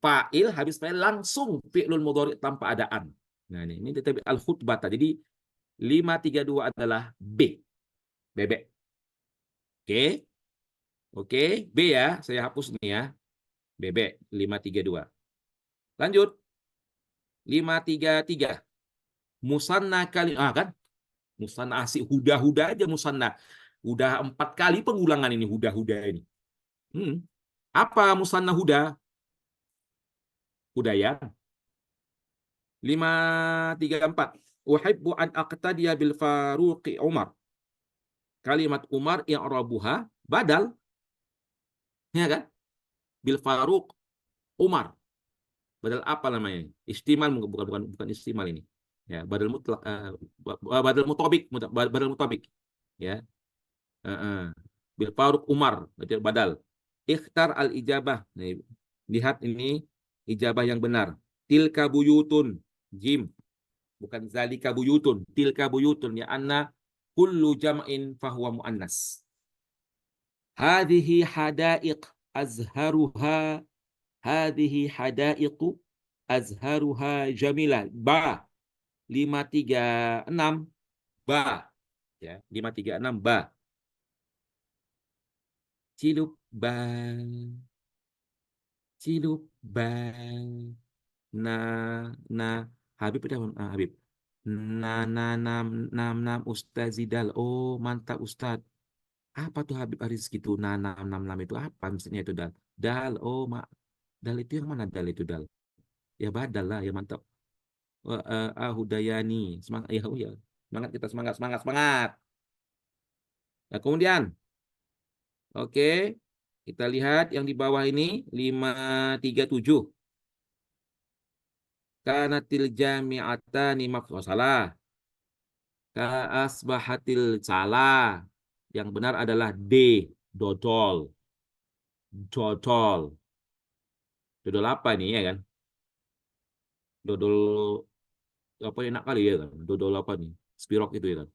fa'il habis fa'il langsung fi'lul mudhari' tanpa adaan. Nah, ini al-khutbah. Jadi 532 adalah B. Bebek. Oke. Oke, B ya. Saya hapus nih ya. Bebek 532. Lanjut. 533. Musanna kali kan? Musanna asik huda-huda aja musanna. Udah 4 kali pengulangan ini huda-huda ini. Apa musanna huda? Hudaya. 534. Uhibbu an aqtadiya bil Faruqi Umar. Kalimat Umar i'rabuha badal. Ya kan? Bil Faruq Umar. Badal apa namanya? Istimal bukan istimal ini. Ya, badal mutlak badal mutabik, badal mutabik. Ya. Bil Faruq Umar, berarti badal. Ikhtar al ijabah. Nah, lihat ini ijabah yang benar. Tilka buyutun, jim. Bukan zalika buyutun, tilka buyutun ya anna kullu jam'in fahuwa muannas. Hadhihi hadaiq azharuha hadhihi hadaiqu azharuha jamilah. Ba 536 ba ya 536 ba. Cilup bang Habib udah Habib nam Ustazidal. Oh mantap Ustaz. Apa tuh Habib Aris gitu? Nam itu apa maksudnya itu dal? Dal. Oh dal itu yang mana dal itu dal? Ya badal lah ya mantap. Hudayani semangat ya, oh ya semangat, kita semangat. Nah, kemudian oke, kita lihat yang di bawah ini 537. Kanatil jami'atani salah. Asbahatil salah. Yang benar adalah D. Dodol. Dodol apa ini ya kan? Dodol apa enak kali ya kan? Dodol apa nih? Spirok itu ya kan?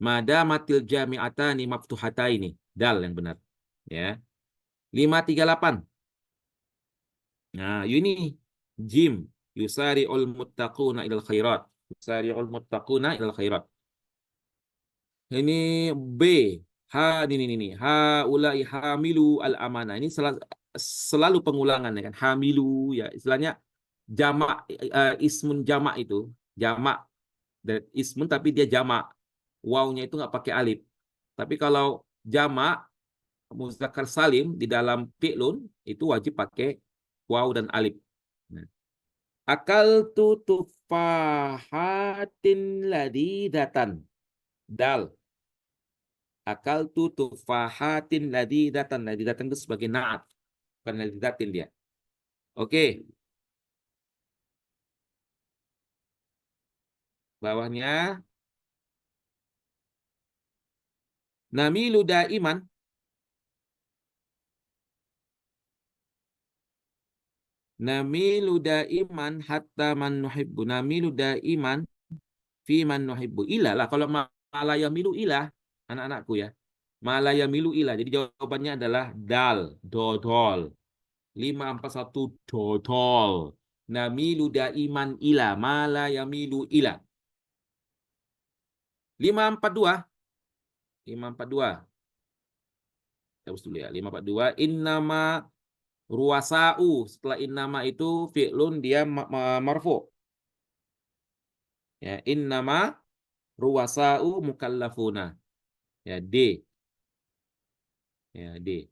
Madamatil jami'atani maftuhata ini. Dal yang benar. Ya. 538. Nah, ini jim yusari'ul muttaquna ilal khairat. Yusari'ul muttaquna ilal khairat. Ini B. Ini. Haulai hamilu al amanah. Ini selalu pengulangan ya kan. Hamilu ya istilahnya jamak, ismun jamak itu. Jamak. Ismun tapi dia jamak. Wawnya itu nggak pakai alif. Tapi kalau jamak muzakkar salim di dalam fi'lun itu wajib pakai waw dan alif. Nah. Akaltu tufahatin ladidatan. Dal. Akaltu tufahatin ladidatan. Ladidatan itu sebagai naat. Bukan ladidatin dia. Oke. Bawahnya. Namilu daiman. Namilu daiman hatta man nuhibbu. Namilu daiman fi man nuhibbu. Ilah lah. Kalau malaya milu ilah. Anak-anakku ya. Malaya milu ilah. Jadi jawabannya adalah dal. Dodol. 541 dodol. Namilu daiman ilah. Malaya milu ilah. 542. 542. Terus dulu ya. 542. Innama ruwasa'u. Setelah innama itu fi'lun dia marfu. Ya, innama ruwasa'u mukallafuna. Ya, D. Ya, D.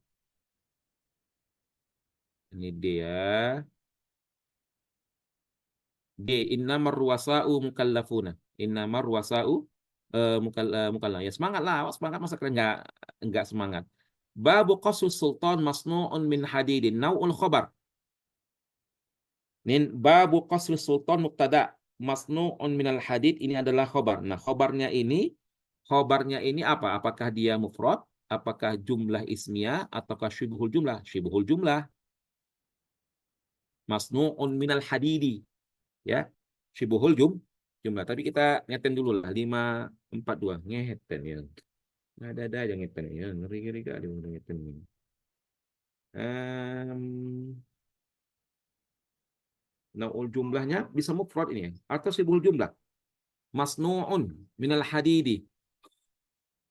Ini D ya. D. Innama ruwasa'u mukallafuna. Innama ruwasa'u mukallaf. Ya, semangat lah. Awak semangat masa kalian enggak semangat. Babu qasus sultan masnu'un min hadidin. Nau'ul khabar. Nin babu qasri sultan mubtada masnu'un minal hadid, ini adalah khobar. Nah, khobarnya ini apa? Apakah dia mufrad? Apakah jumlah ismiyah ataukah syibhul jumlah? Syibhul jumlah. Masnu'un minal hadidi. Ya. Syibhul jumlah. Tapi kita ngeten dulu lah 542. Ngeten ya. Ada aja ngeten ya. Ngeri-ngeri kali ngeten ini. Naul jumlahnya bisa mufrad ini ya. Atau syibhul jumlah. Masnu'un minal hadidi.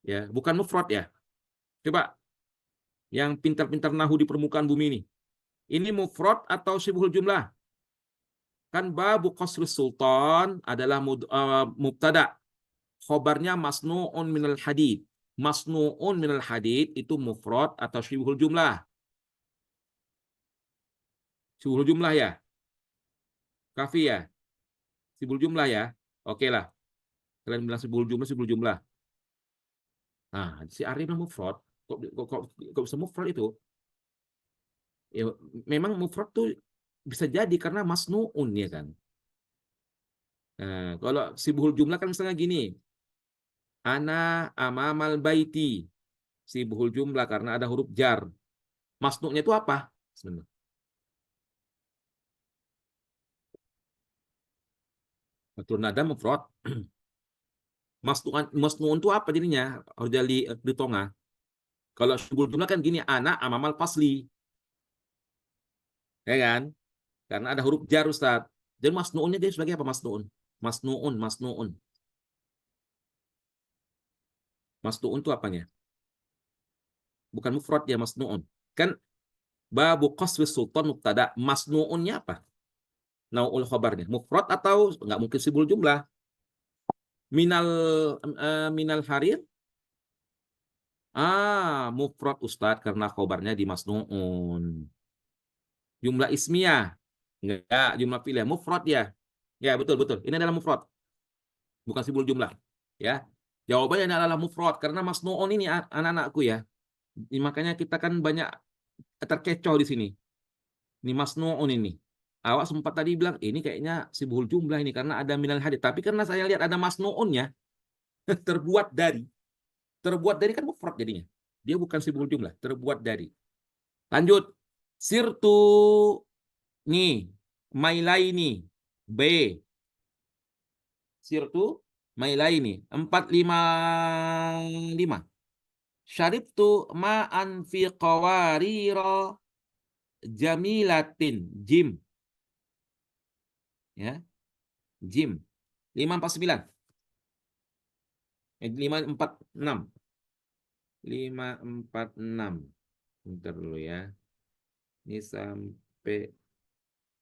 Ya, bukan mufrad ya. Coba yang pintar-pintar nahu di permukaan bumi ini. Ini mufrad atau syibhul jumlah? Kan babu qasri sultan adalah mubtada. Khobarnya masnu'un minal hadid. Masnu'un minal hadid itu mufrad atau syibhul jumlah? Syibhul jumlah ya? Kafi ya? Syibhul jumlah ya? Oke lah. Kalian bilang syibhul jumlah. Nah, si Arif mufrad. Kok bisa mufrad itu? Ya, memang mufrad tuh bisa jadi karena masnuun ya kan. Nah, kalau sibhul jumlah kan misalnya gini. Ana amamal baiti. Sibhul jumlah karena ada huruf jar. Masnu'nya itu apa? Sebenarnya. Betul nada mufrad. Masnu'un itu apa jadinya? Harus di tengah. Kalau sibhul jumlah kan gini, ana amamal fasli. Ya kan? Karena ada huruf jar Ustaz. Jadi masnu'unnya dia sebagai apa masnu'un? Masnu'un. Masnu'un itu apanya? Bukan mufrad ya masnu'un. Kan babu qasri sultan mubtada. Masnu'unnya apa? Nau'ul khabarnya. Mufrad atau nggak mungkin sibul jumlah? Minal minal harir? Mufrad Ustaz karena khabarnya di masnu'un. Jumlah ismiyah? Enggak, jumlah fi'liyah. Mufrad ya. Ya, betul. Ini adalah mufrad. Bukan sibul jumlah. Ya. Jawabannya adalah mufrad karena masnu'un ini anak-anakku ya. Makanya kita kan banyak terkecoh di sini. Ini masnu'un ini. Awak sempat tadi bilang ini kayaknya sibul jumlah ini karena ada minal hadid. Tapi karena saya lihat ada masnu'unnya terbuat dari. Terbuat dari kan mufrad jadinya. Dia bukan sibul jumlah, terbuat dari. Lanjut. Sirtu nih, mailaini B. Sirtu mailaini 455. Syaribtu ma'an fi qawarira jamilatin jim. Ya. Jim. 549. 546. 546. Bentar dulu ya. Ini sampai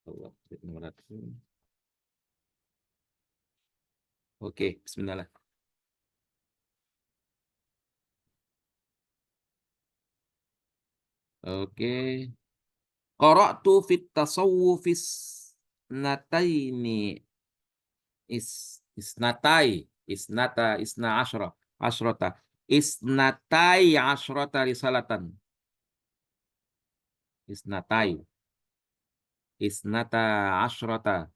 Allah, nomor satu. Oke, bismillah. Oke. Qara'tu fit tasawwufis nataini isnatai isna asyra asyrata Isnatai asyrata risalatan. Isnatai. Isnata asyrata.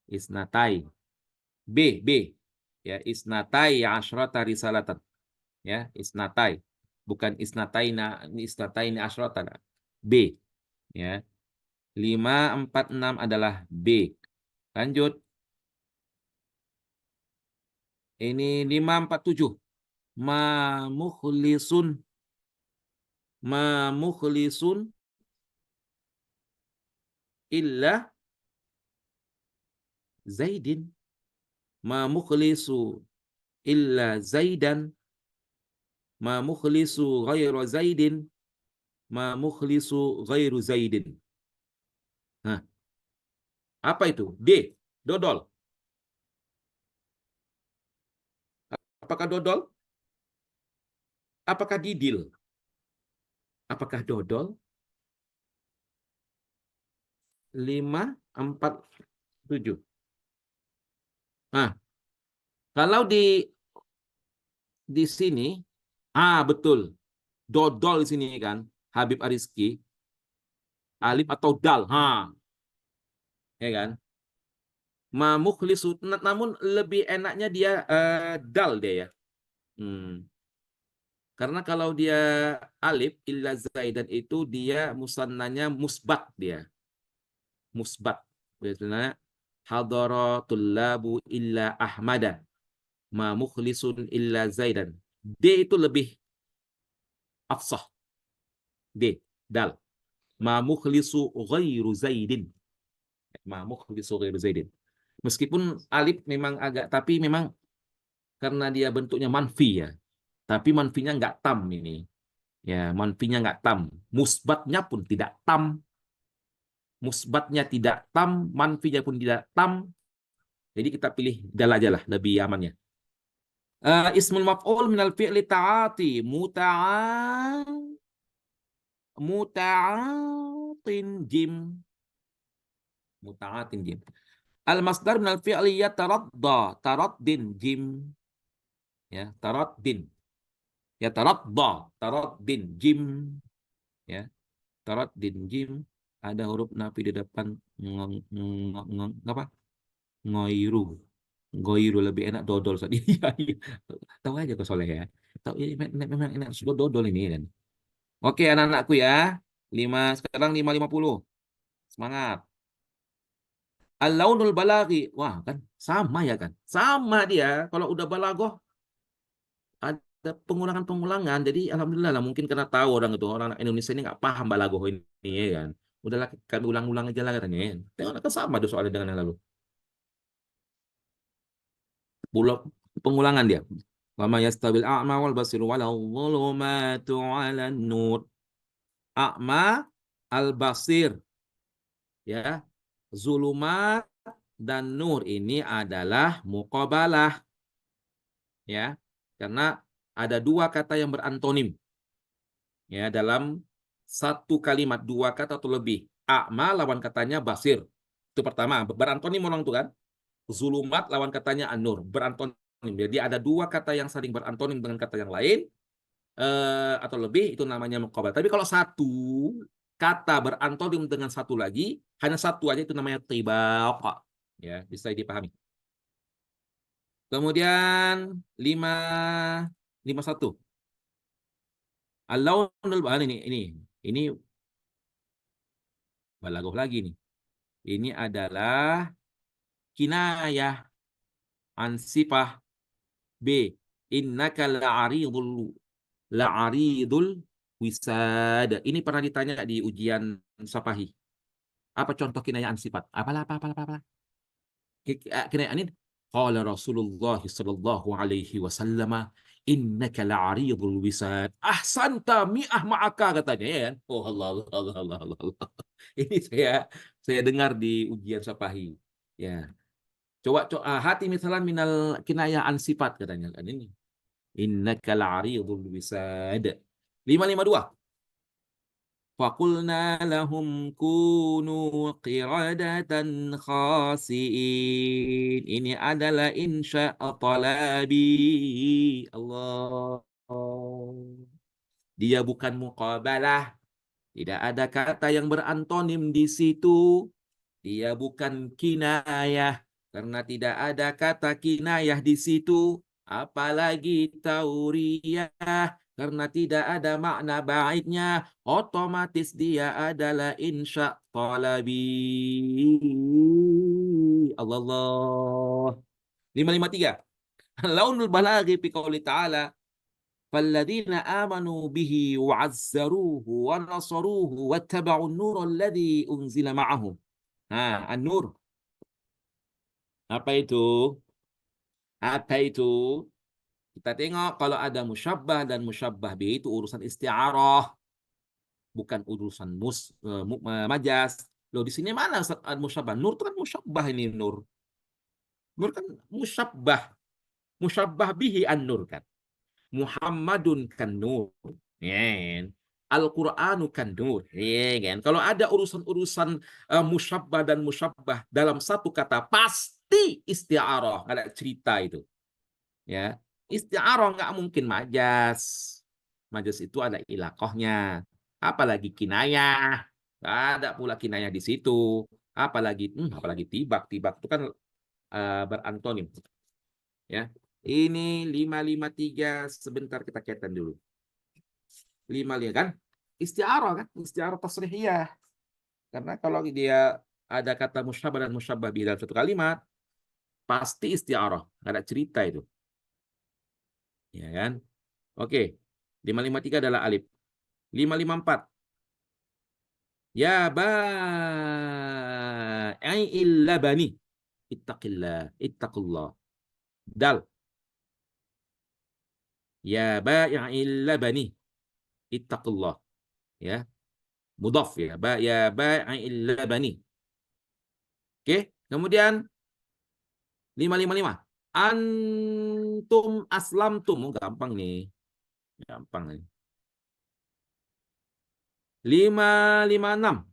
Isnatai. B. Ya, isnatai asyrata risalatan. Ya, isnatai. Bukan isnataini asyrata. B. Ya. 5, 4, 6 adalah B. Lanjut. Ini 5, 4, 7. Ma mukhlisun illa Zaidin. Ma mukhlisu illa Zaidan. Ma mukhlisu ghairu Zaidin. Ma mukhlisu ghairu Zaidin. Nah, apa itu? D. Dodol. Apakah dodol? Apakah didil? Apakah dodol? 5, 4, 7. Nah, kalau di sini, betul. Dodol di sini kan, Habib Ariski, alif atau dal, ya kan? Mukhlisu, namun lebih enaknya dia dal dia ya. Karena kalau dia alif illa zaidan itu dia musannanya musbat dia. Musbat. Biasanya hadara tullabu illa ahmada. Ma mukhlisun illa zaidan. D itu lebih afsah. D, dal. Ma mukhlisu ghairu zaidin. Ma mukhlisu ghairu zaidin. Meskipun alif memang agak, tapi memang karena dia bentuknya manfi ya. Tapi manfinya nggak tam ini. Ya, manfinya nggak tam. Musbatnya pun tidak tam. Musbatnya tidak tam, manfinya pun tidak tam. Jadi kita pilih dal aja lah, lebih amannya. Ismul maf'ul minal fi'li ta'ati muta'atin jim. Muta'atin jim. Al masdar minal fi'li yataradda taraddin jim. Ya, taraddin. Ya taraddin jim. Ya, taraddin jim. Ada huruf nafi di depan apa? Ngoiru. Goiru lebih enak dodol tadi. Tahu aja kok Soleh ya. Tahu ini memang enak sudah dodol ini kan. Oke anak-anakku ya. 5 sekarang 5.50. Semangat. Al-launul balaghi. Wah, kan sama ya kan? Sama dia. Kalau udah balagoh ada pengulangan-pengulangan. Jadi alhamdulillah lah mungkin karena tahu orang Indonesia ini nggak paham balagoh ini ya kan. Udahlah kami ulang-ulang aja lah katanya. Tengok kan sama tuh soalnya dengan yang lalu. Pengulangan dia. Wa ma yastawil a'ma wal basir wala dhulumatu 'alan nur. A'ma al-basir ya. Zulumat dan nur ini adalah muqabalah ya. Karena ada dua kata yang berantonim ya dalam satu kalimat, dua kata atau lebih. A'ma lawan katanya basir. Itu pertama, berantonim orang itu kan. Zulumat lawan katanya an-nur, berantonim. Jadi ada dua kata yang saling berantonim dengan kata yang lain atau lebih itu namanya muqabal. Tapi kalau satu kata berantonim dengan satu lagi, hanya satu aja itu namanya tibaq. Ya, bisa dipahami. Kemudian 551. Al-launul ini balaghah lagi nih. Ini adalah kinayah an sifah. B. Innaka la'aridul wisad. Ini pernah ditanya di ujian Sapahi. Apa contoh kinayaan sifat? Apalah. Kinayaan ini. Qala Rasulullah sallallahu alaihi wasallam innaka la'aridul wisad. Ahsanta mi'ah ma'aka katanya ya kan. Oh Allah. Ini saya dengar di ujian Sapahi. Ya. Coba hati misalan minal kinayaan sifat katanya kan ini. Innaka la'aridul wisad. 552. Fakulna lahum kunu qiradatan khasiin. Ini adalah insya talabi. Allah. Dia bukan muqabalah. Tidak ada kata yang berantonim di situ. Dia bukan kinayah. Karena tidak ada kata kinayah di situ. Apalagi tauriyah. Karena tidak ada makna baiknya. Otomatis dia adalah insya talabi. Allah Allah. 553. Launul balaghi fi qouli ta'ala. فالذين آمنوا به وعزروه ونصروه واتبعوا النور الذي أنزل معه. Nah, an-nur. Apa itu? Apa itu? Kita tengok kalau ada musyabbah dan musyabbah bi itu urusan isti'arah, bukan urusan majas. Loh di sini mana musyabbah? Nur itu kan musyabbah ini nur. Nur kan musyabbah. Musyabbah bihi an-nur kan. Muhammadun kan nur. Ya kan? Al-Qur'anu kan nur. Ya kan? Kalau ada urusan-urusan musyabbah dan musyabbah dalam satu kata pasti isti'arah, nggak ada cerita itu. Ya. Isti'arah nggak mungkin majas. Majas itu ada ilaqahnya. Apalagi kinayah. Nggak ada pula kinayah di situ. Apalagi tibak. Tibak itu kan berantonim. Ya. Ini 553 sebentar kita catat dulu. 55 kan? Isti'arah kan? Isti'arah tasrihiyah. Karena kalau dia ada kata musyabbah dan musyabbah bi dalam satu kalimat, pasti isti'arah. Nggak ada cerita itu. Ya kan? Oke. 553 adalah alif. 554. Ya ba'i labani. Ittaqillah. Ittaqullah. Dal. Ya ba'i labani. Ittaqullah. Ya. Mudhaf ya. Ya ba'i labani. Oke. Kemudian 555. Antum aslamtum. Oh, gampang nih. Gampang nih. 556.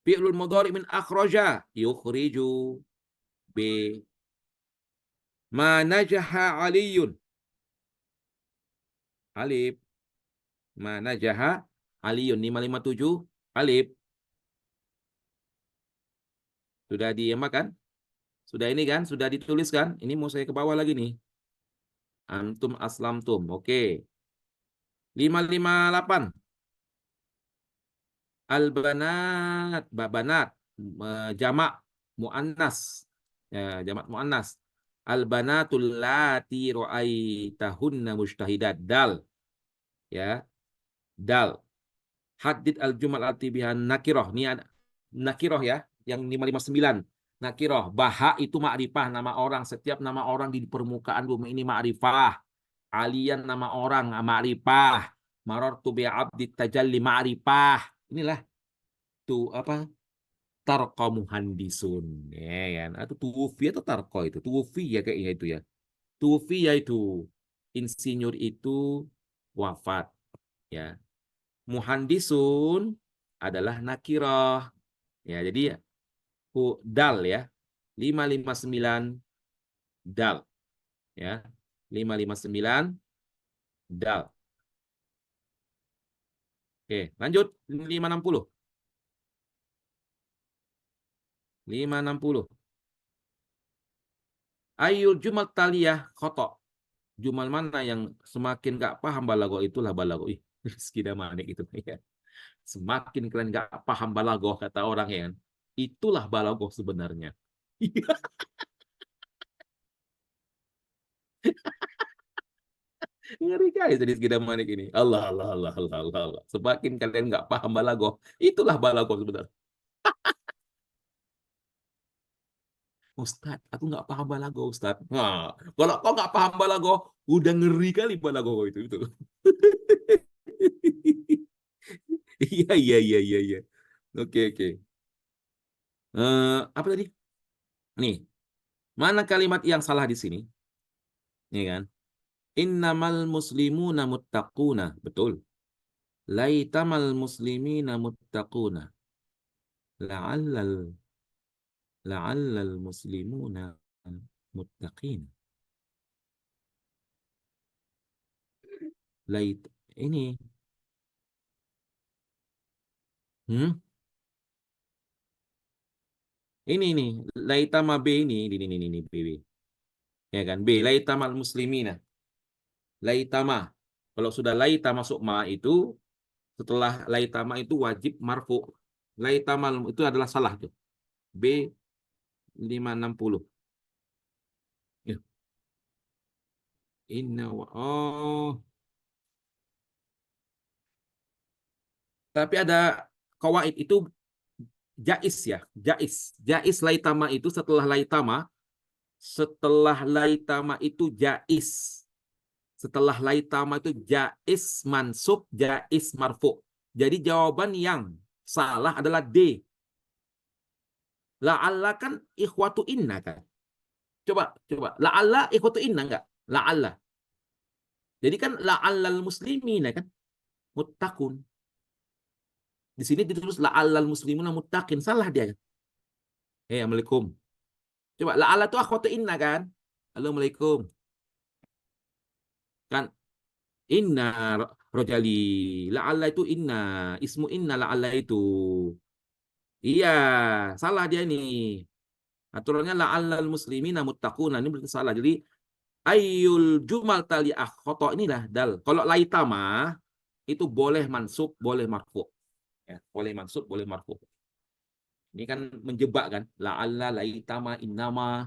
Fi'lul mudhari min akhraja yukhriju b. Ma najaha aliyun. Alif. Ma najaha aliyun. 557. Alif. Sudah diemak kan? Sudah ini kan? Sudah ditulis kan? Ini mau saya ke bawah lagi nih. Antum aslamtum. Oke. 558. Al-banat. Banat. Jamak. Mu'annas. Ya, jamak mu'annas. Al-banatul lati ra'aitahunna mujtahidat. Dal. Ya. Dal. Hadid al-jumal al-tibihan nakiroh. Ini ada nakiroh ya. Yang 559. Nakiroh. Baha itu ma'rifah. Nama orang. Setiap nama orang di permukaan bumi ini ma'rifah. Alian nama orang ma'rifah. Marartu bi'abdi tajalli ma'rifah. Inilah tuh apa? Tarqa muhandisun. Ya kan. Atau tuwufi atau tarqa itu. Tuwufi ya kayaknya itu ya. Tuwufi yaitu insinyur itu wafat. Ya. Muhandisun adalah nakirah. Ya, jadi dal ya. 559 dal. Ya. 559 dal. Oke, lanjut 560. 560. Ayul jumal taliyah khotok. Jumal mana yang semakin gak paham balago itulah balago. Ih, Rizky Damanik itu ya. Semakin kalian gak paham balago kata orang ya kan. Itulah balago sebenarnya. Ngeri kali jadi Rizky Damanik ini. Allah Allah Allah Allah Allah Allah. Semakin kalian gak paham balago, itulah balago sebenarnya. Ustadz, aku nggak paham balago, Ustadz. Nah, kalau kau nggak paham balago, udah ngeri kali balago itu. Iya, iya, iya, iya, iya. Oke, oke. Apa tadi? Nih, mana kalimat yang salah di sini? Nih kan? Innamal muslimuna muttaquna. Betul. Laitamal muslimina muttaquna. La'allal la'allal muslimuna muttaqin. Lait ini hmm? Ini nih, laitama B ini B. Ya kan? B, laitamal muslimina. Laitama. Kalau sudah laita masuk ma itu, setelah laitama itu wajib marfu. Laitamal itu adalah salah tuh. B 560. Ya, oh, tapi ada kawaid itu jais ya, jais. Jais laitama itu setelah laitama itu jais. Setelah laitama itu jais mansub, jais marfu. Jadi jawaban yang salah adalah D. La'alla kan ikhwatu inna kan. Coba. La'alla ikhwatu inna enggak? La'alla. Jadi kan la'allal muslimina kan muttaqun. Di sini ditulis la'allal muslimuna muttaqin. Salah dia kan. Assalamualaikum. Coba la'alla itu akhwatu inna kan? Assalamualaikum. Kan inna rojali. La'alla itu inna. Ismu inna la'alla itu. Iya, salah dia ini. Aturannya la'allal muslimina muttaquna. Ini berarti salah. Jadi ayyul jumal tali akhwata inilah dal. Kalau laitama itu boleh mansub, boleh marfu. Ya, boleh mansub, boleh marfu. Ini kan menjebak kan? La'alla, laitama, innama.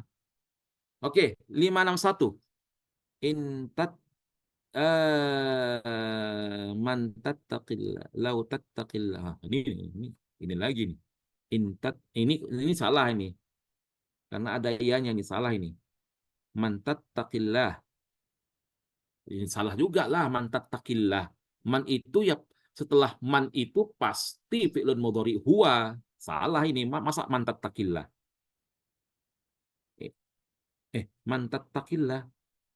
Oke, 561. Intat man tattaqillah, lau tattaqillah. Ini lagi nih. Intat ini salah ini. Karena ada ianya ini salah ini. Man tattaqillah. Ini salah juga lah man tattaqillah. Man itu ya setelah man itu pasti fi'lun mudhari huwa. Salah ini. Masa man tattaqillah? Eh, man tattaqillah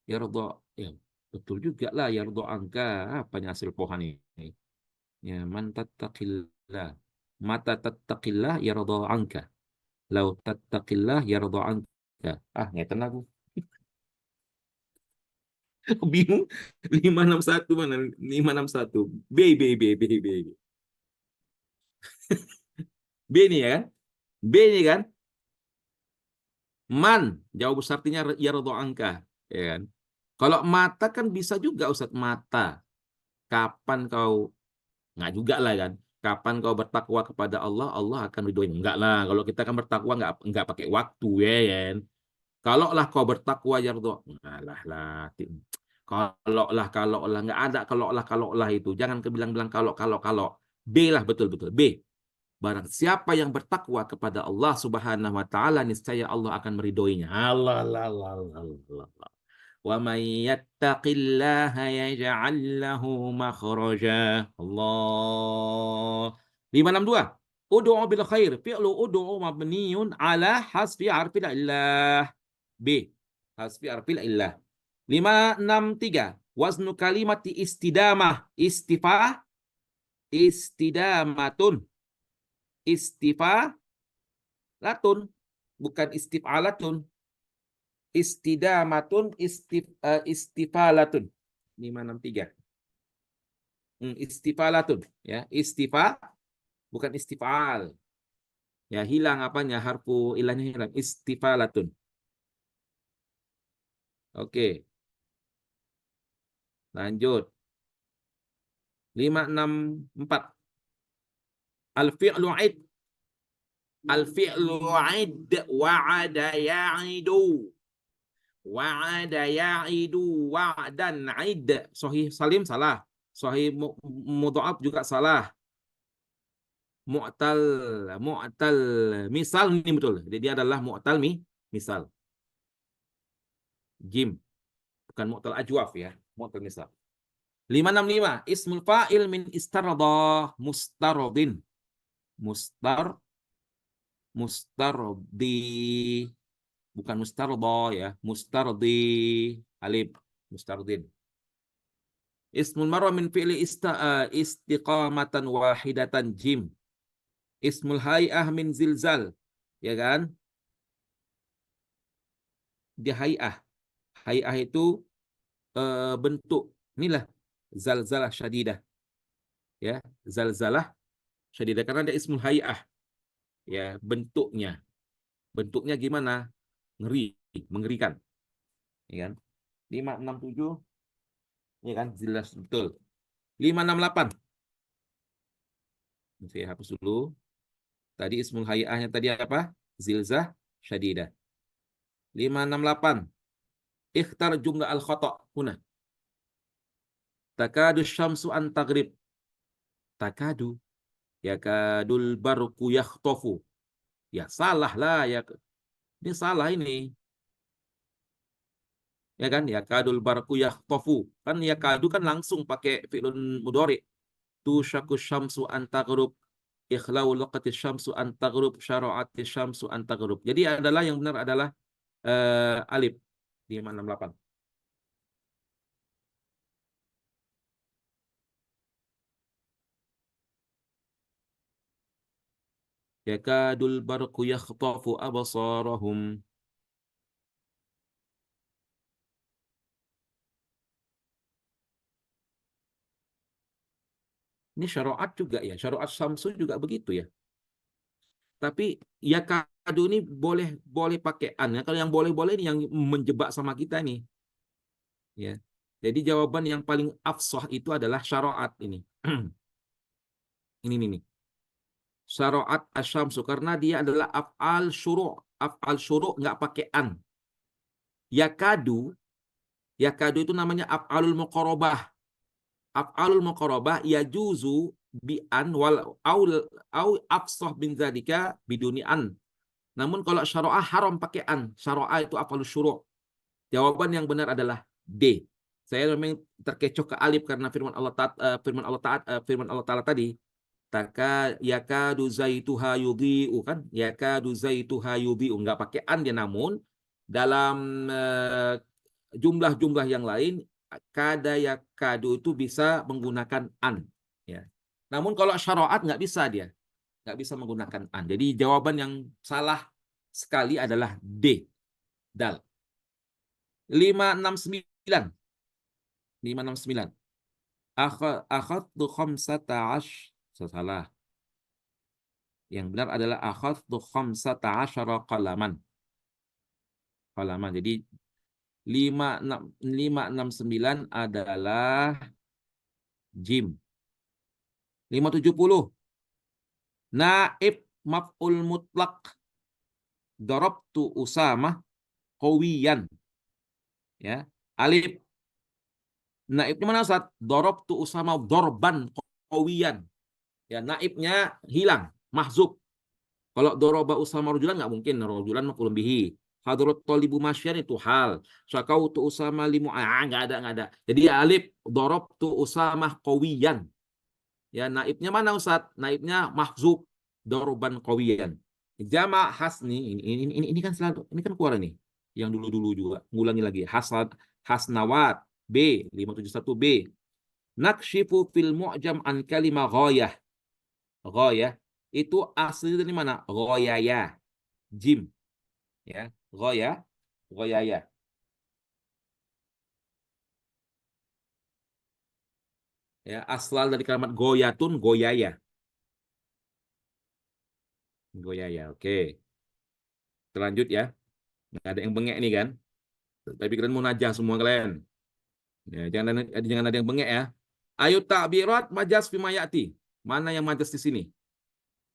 yarda ya betul juga lah yarda angka apanya hasil pohan ini ya man tattaqillah mata tattaqillah yarda angka lau tattaqillah yarda angka ngeten aku bingung 561 mana 561 B B nih ya kan B nih kan man jawab besar artinya yarda angka ya kan kalau mata kan bisa juga Ustaz mata kapan kau nggak juga lah kan. Kapan kau bertakwa kepada Allah, Allah akan ridhoin. Enggak lah. Kalau kita kan bertakwa nggak pakai waktu ya kan. Kalau lah kau bertakwa ya ridho. Enggak lah. Kalau lah nggak ada kalau lah itu. Jangan kebilang-bilang kalau. B lah betul-betul B. Barang siapa yang bertakwa kepada Allah Subhanahu wa taala niscaya Allah akan meridhoinya. Allah Allah Allah Allah. Allah. ومن يتق الله يجعل له مخرجا الله 562 ud'u bil khair fi'lu ud'u mabniun ala hasfi harfil illah B hasfi harfil illah 563 waznu kalimati istidamah istidamatun istifalatun bukan istif'alatun istifalatun 563 istifalatun ya bukan istifal ya hilang apanya harfu ilahnya hilang istifalatun oke lanjut 564 al-fi'lu id wa'ada ya'idu wa'ada ya'idu wa'dan id sahih salim salah sahih mudha'af juga salah mu'tal mu'tal misal ini betul jadi dia adalah mu'tal misal jim bukan mu'tal ajwaf ya mu'tal misal 565 ismul fa'il min istarada mustaradin mustardi bukan mustarda ya mustardi alif mustardin Ismul marra min fi'li istiqamatan wahidatan jim. Ismul hay'ah min zilzal. Ya kan? Dia hay'ah. Hay'ah itu bentuk. Inilah zalzalah syadidah. Ya, zalzalah syadidah karena ada ismul hay'ah. Ya, bentuknya. Bentuknya gimana? Ngeri, mengerikan. Ya kan? 567 ya kan? Jelas betul. 568. Saya hapus dulu. Tadi ismul hay'ahnya tadi apa? Zilzah syadidah. 568. Ikhtar jumlah al-khata' huna. Takadu syamsu an taghrib. Takadu. Yakadul barku yakhtofu. Ya salah lah ya. Ini salah ini. Ya kan? Yakadul barku yakhtofu. Kan yakadu kan langsung pakai fi'lun mudhari. Tushaku syamsu an taghrib. Ikhlau laqati syamsu an taghrib. Syara'ati syamsu an taghrib. Jadi adalah yang benar adalah alif. 568. Yakadul barku yakhtafu absarahum. Ini syaraat juga ya. Syaraat Samsu juga begitu ya. Tapi yakadu ini boleh boleh pakai an ya. Kalau yang boleh-boleh ini yang menjebak sama kita nih. Ya. Jadi jawaban yang paling afsah itu adalah syaraat ini. Ini nih. Syaraat asyamsu karena dia adalah af'al syuru'. Af'al syuru' nggak pakai an. Yakadu, yakadu itu namanya af'alul muqarabah. Af'alul muqarabah yajuzu bi an wal au afsah bin zalika biduni an. Namun kalau syara'ah haram pakai an. Syara'ah itu af'alus syuru'. Jawaban yang benar adalah D. Saya memang terkecoh ke alif karena firman Allah Ta'ala tadi yakadu zaituha yudhi'u kan? Yakadu zaituha yudhi'u enggak pakai an dia, namun dalam jumlah-jumlah yang lain kada yakadu itu bisa menggunakan an ya. Namun kalau syara'at nggak bisa dia. Nggak bisa menggunakan an. Jadi jawaban yang salah sekali adalah D. Dal. 569. 569. Akhadtu khamsata salah. Yang benar adalah akhadtu khamsata asyara qalaman. Qalaman. Jadi 569 adalah jim. 570. Naib maf'ul mutlaq. Darabtu Usamah qawiyan. Ya. Alif. Naibnya mana Ustaz? Darabtu Usamah dorban qawiyan. Ya, naibnya hilang, mahzub. Kalau doroba Usama rajulan nggak mungkin, rajulan maf'ulun bihi. Hadrat talibu masyan itu hal. Syakautu Usama limu nggak ada. Jadi alif darabtu Usama qawiyan. Ya, naibnya mana Ustaz? Naibnya mahzub doroban qawiyan. Jama hasni ini kan selalu ini kan keluar nih. Yang dulu-dulu juga. Ngulangi lagi. Hasnawat B 571B. Nakshifu fil mu'jam an kalimah ghayah. Ghayah itu asli dari mana? Ghayaya. Jim. Ya, ghayah, ghayaya. Ya, asal dari kalimat goyatun, goyaya. Goyaya, oke. Terlanjut ya. Nggak ada yang bengek nih kan. Tapi kalian mau najah semua kalian. Ya, jangan ada yang bengek ya. Ayo takbirat majas fi mayati. Mana yang majas di sini?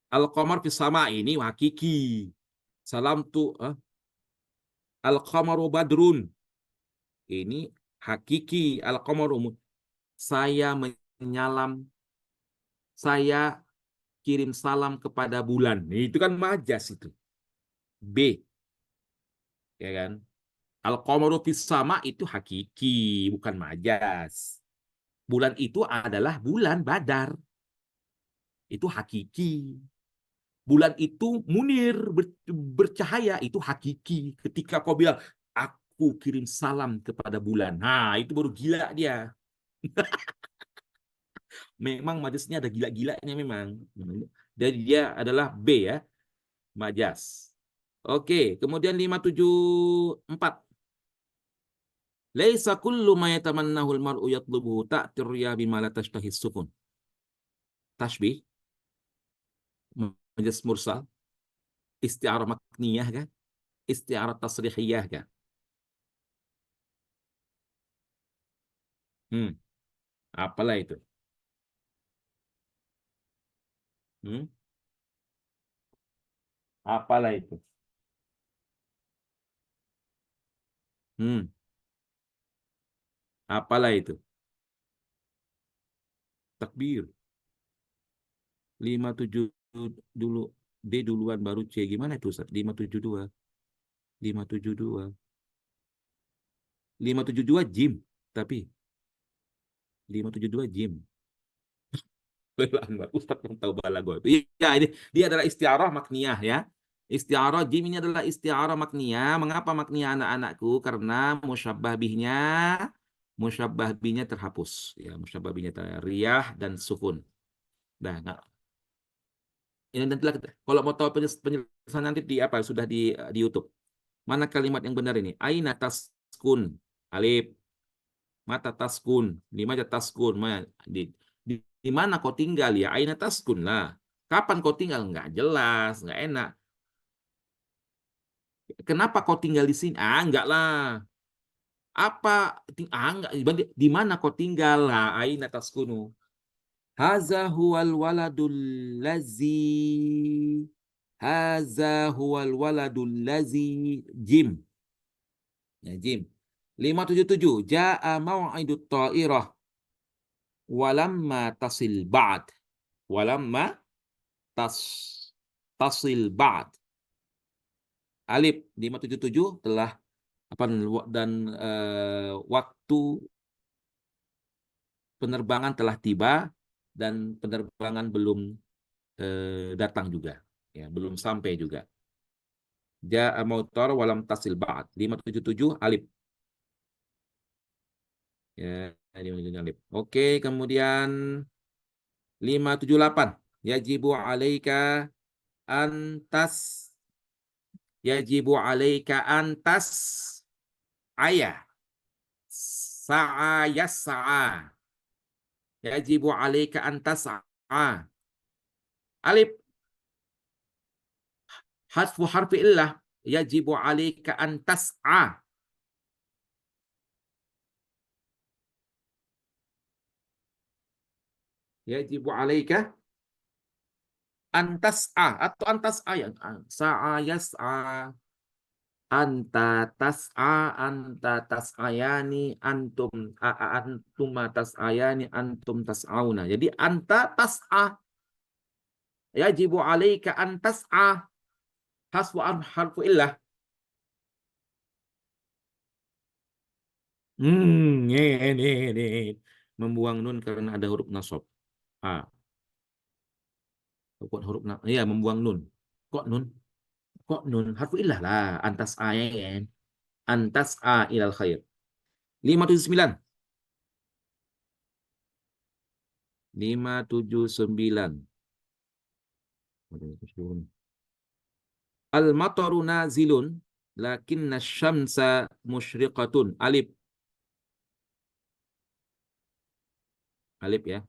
Al-qamar fi sama ini hakiki. Salam tu al-qamaru badrun. Ini hakiki al-qamaru. Saya menyalam, saya kirim salam kepada bulan. Itu kan majas itu. B. Ya kan? Al-qamaru fis sama itu hakiki, bukan majas. Bulan itu adalah bulan Badar. Itu hakiki. Bulan itu munir, bercahaya, itu hakiki. Ketika kau bilang, aku kirim salam kepada bulan. Nah, itu baru gila dia. Memang majasnya ada gila-gilanya memang. Jadi dia adalah B ya, majas. Oke, kemudian 574. Laisa kullu ma yatamannahu al-mar'u yatlubuhu ta'tir riyah bima la tashtahis sufun. Tashbih, majas mursal, isti'arah makniyah kan? Isti'arah tasrihiyah kan? Hmm, apalah itu? Hmm, apalah itu? Hmm, apalah itu? Takbir. 57 dulu, D duluan baru C. Gimana itu Ustaz? 572. 572. 572 jim, tapi 572 jim. Anwar, Ustaz yang tahu balago itu. Iya, ini dia adalah istiarah makniyah ya. Istiarah jim ini adalah istiarah makniyah. Mengapa makniyah anak-anakku? Karena musyabbah bihnya terhapus. Ya, musyabbah bihnya riyah dan sukun. Nah, ini nantilah kalau mau tahu penjelasan nanti di apa sudah di YouTube. Mana kalimat yang benar ini? Aina taskun, alif, mata taskun, di mana taskun, di, di, di mana kau tinggal ya? Aina taskun lah. Kapan kau tinggal? Nggak jelas, nggak enak. Kenapa kau tinggal di sini? Ah, enggak lah. Apa? Enggak. Di mana kau tinggal? Lah, aina taskunu. Haza huwal waladul lazi. Haza huwal waladul lazi. Jim. Ya, Jim. 577. Ja'a mau'idut ta'irah. Walamma tasil ba'd. Walamma tas tasil ba'd. Alif 577 telah apa dan waktu penerbangan telah tiba dan penerbangan belum datang juga. Ya, belum sampai juga. Ja'a mautar walam tasil ba'd. 577 alif. Ya, 577 alif. Oke, kemudian 578. Yajibu alaika antas yajibu alaika antas ayah sa'a yas'a. Yajibu alaika antas sa'a. Alif hasfu harfi illah. Yajibu alaika antas a. Yajibu alaika antas a atau antas a yang sa'a yas'a. Anta tas'a, anta tas'ayani, antum antum tas'ayani, antum tas'auna. Jadi anta tas'a, yajibu alaika an tas'a, hasfu harfu illah. Ini. Membuang nun karena ada huruf nasab. Ah, kok huruf iya membuang nun. Kok nun? Kok nun? Harfu illah lah. Antas ayan. Antas a ilal khair. 579. 579. Al-mataru nazilun lakinna syamsa musyriqatun. Alif. Alif ya.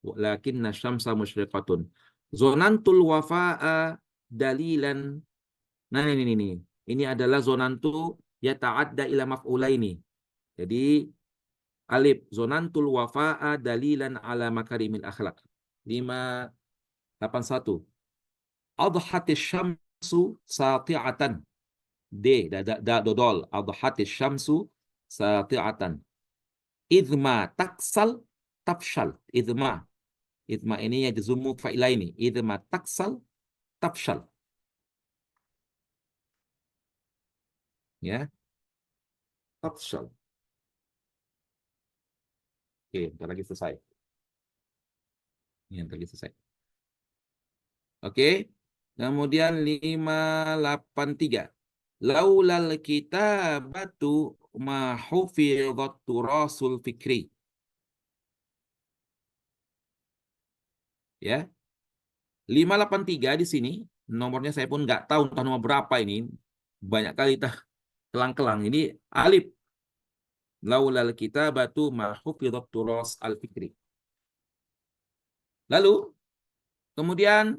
Lakinna syamsa musyriqatun. Zonantul wafa'a dalilan. Nah ini. Ini adalah zonantu yata'adda ila maf'ulaini. Jadi alif zonantul wafa'a dalilan ala makarimil akhlak. 581. Adhatis syamsu sati'atan. D dodol. Adhatis syamsu sati'atan. Idma taksal tafshal. Idma ini ya jazumu fa'ilaini. Idma taksal tafshal. Ya, tafshal. Oke, bentar lagi selesai. Ini bentar lagi selesai. Oke. Kemudian 583. Laulal kitabatu ma hufidhat turasul fikri. Ya. 583 di sini, nomornya saya pun nggak tahu entah nomor berapa ini. Banyak kali kelang-kelang. Ini alif. Laulal kitabatu ma hufidzat turas al-fikri. Lalu, kemudian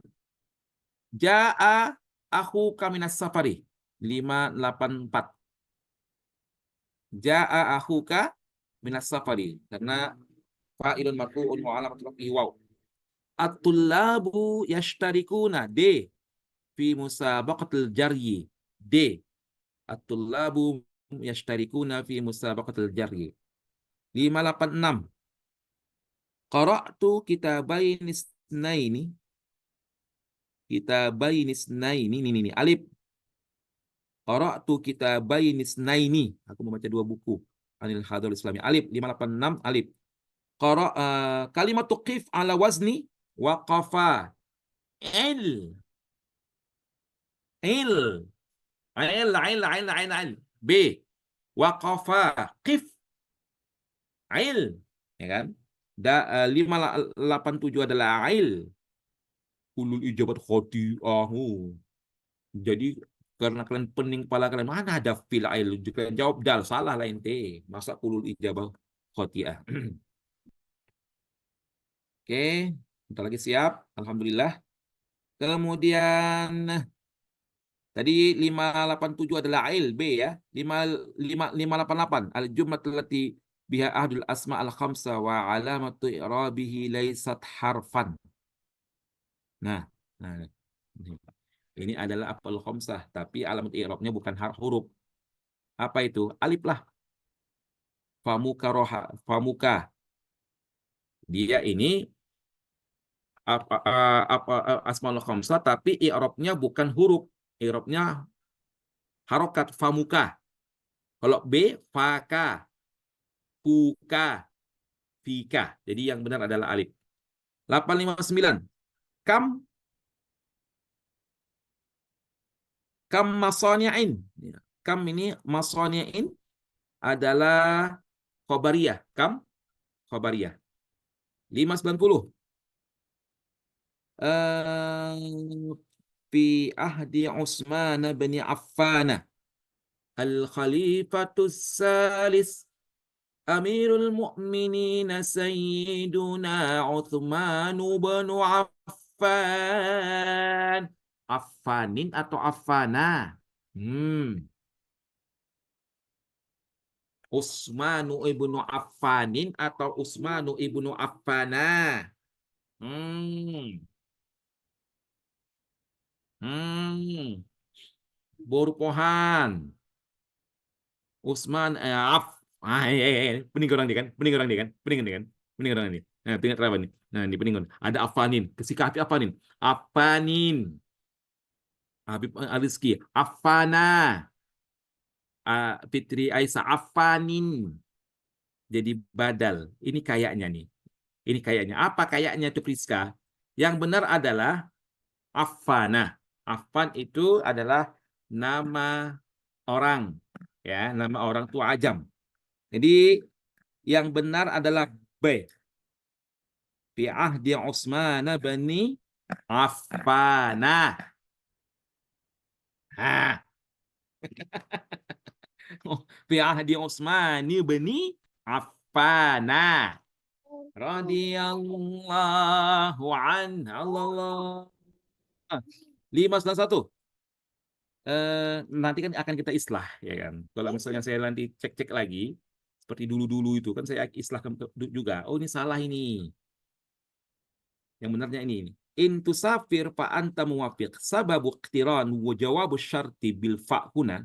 Ja'a aku kaminas safari. 584. Ja'a akhuka minas safari. Karena fa'ilun marfu'un wa alamatul rafi'i waw. At-tullabu yashtarikuna. D. Fi musabaqatil jaryi. D. At-tullabu yashtarikuna fi musabaqatil jaryi. 586. Qara'tu kitabain isnaini. Kitabain isnaini. Ini. Alif. Qara'tu kitabain isnaini. Aku membaca 2 buku. Anil Hadal Islami. Alif. 586. Alif. Kalimat qif ala wazni waqafa. Il. Il. Il. B. Waqafa. Qif. Il. Ya kan? 587 adalah il. Ulul ijabat khati'ahu. Jadi karena kalian pening kepala kalian, mana ada fil il? Kalian jawab dal, salah lah ente. Masa ulul ijabah khati'ah. Oke, bentar lagi siap. Alhamdulillah. Kemudian tadi 587 adalah ail B ya. 588 al-jumlah allati biha ahdul asma al-khamsa wa alamatu i'rabihi laysat harfan. Nah, ini adalah af'al khamsah tapi alamat i'rabnya bukan huruf. Apa itu? Alif lah. Famuka roha, famuka. Dia ini asmaul khamsah tapi i'rabnya bukan huruf. I'rabnya harokat famuka. Kalau B faka, fuka, fika. Jadi yang benar adalah alif. 859. Kam masani'in. Kam ini masani'in adalah khobariyah. Kam khobariyah. 590. Fi ahdi Utsman bin Affan al-khalifatus salis Amirul Mu'minin Sayyiduna Utsman bin Affan. Affanin atau Affana? Utsmanu ibnu Affanin atau Utsmanu ibnu Affana? Boru pohan. Utsman pening orang dia kan? Pening orang dia kan? Pening dia kan? Pening orang ini. Nah, ingat apa nih? Nah, ini pening. Ada Affanin. Kesikapi Affanin. Affanin. Habib Rizki. Affana. Fitri Aisyah. Affanin. Jadi badal. Ini kayaknya nih. Ini kayaknya. Apa kayaknya itu Priska? Yang benar adalah Affana. Affan itu adalah nama orang. Ya, nama orang tua ajam. Jadi yang benar adalah B. Fi ahdi Utsman bani Affana. Fi ahdi Utsman bani Affana. Radhiyallahu anhu. Allah. 591. Nanti kan akan kita islah ya kan. Kalau misalnya saya nanti cek-cek lagi seperti dulu-dulu itu kan saya islah juga. Oh ini salah ini. Yang benarnya ini. In tusafir fa anta muwafiq. Sababu iqtiran wa jawabu syarti bil fa huna.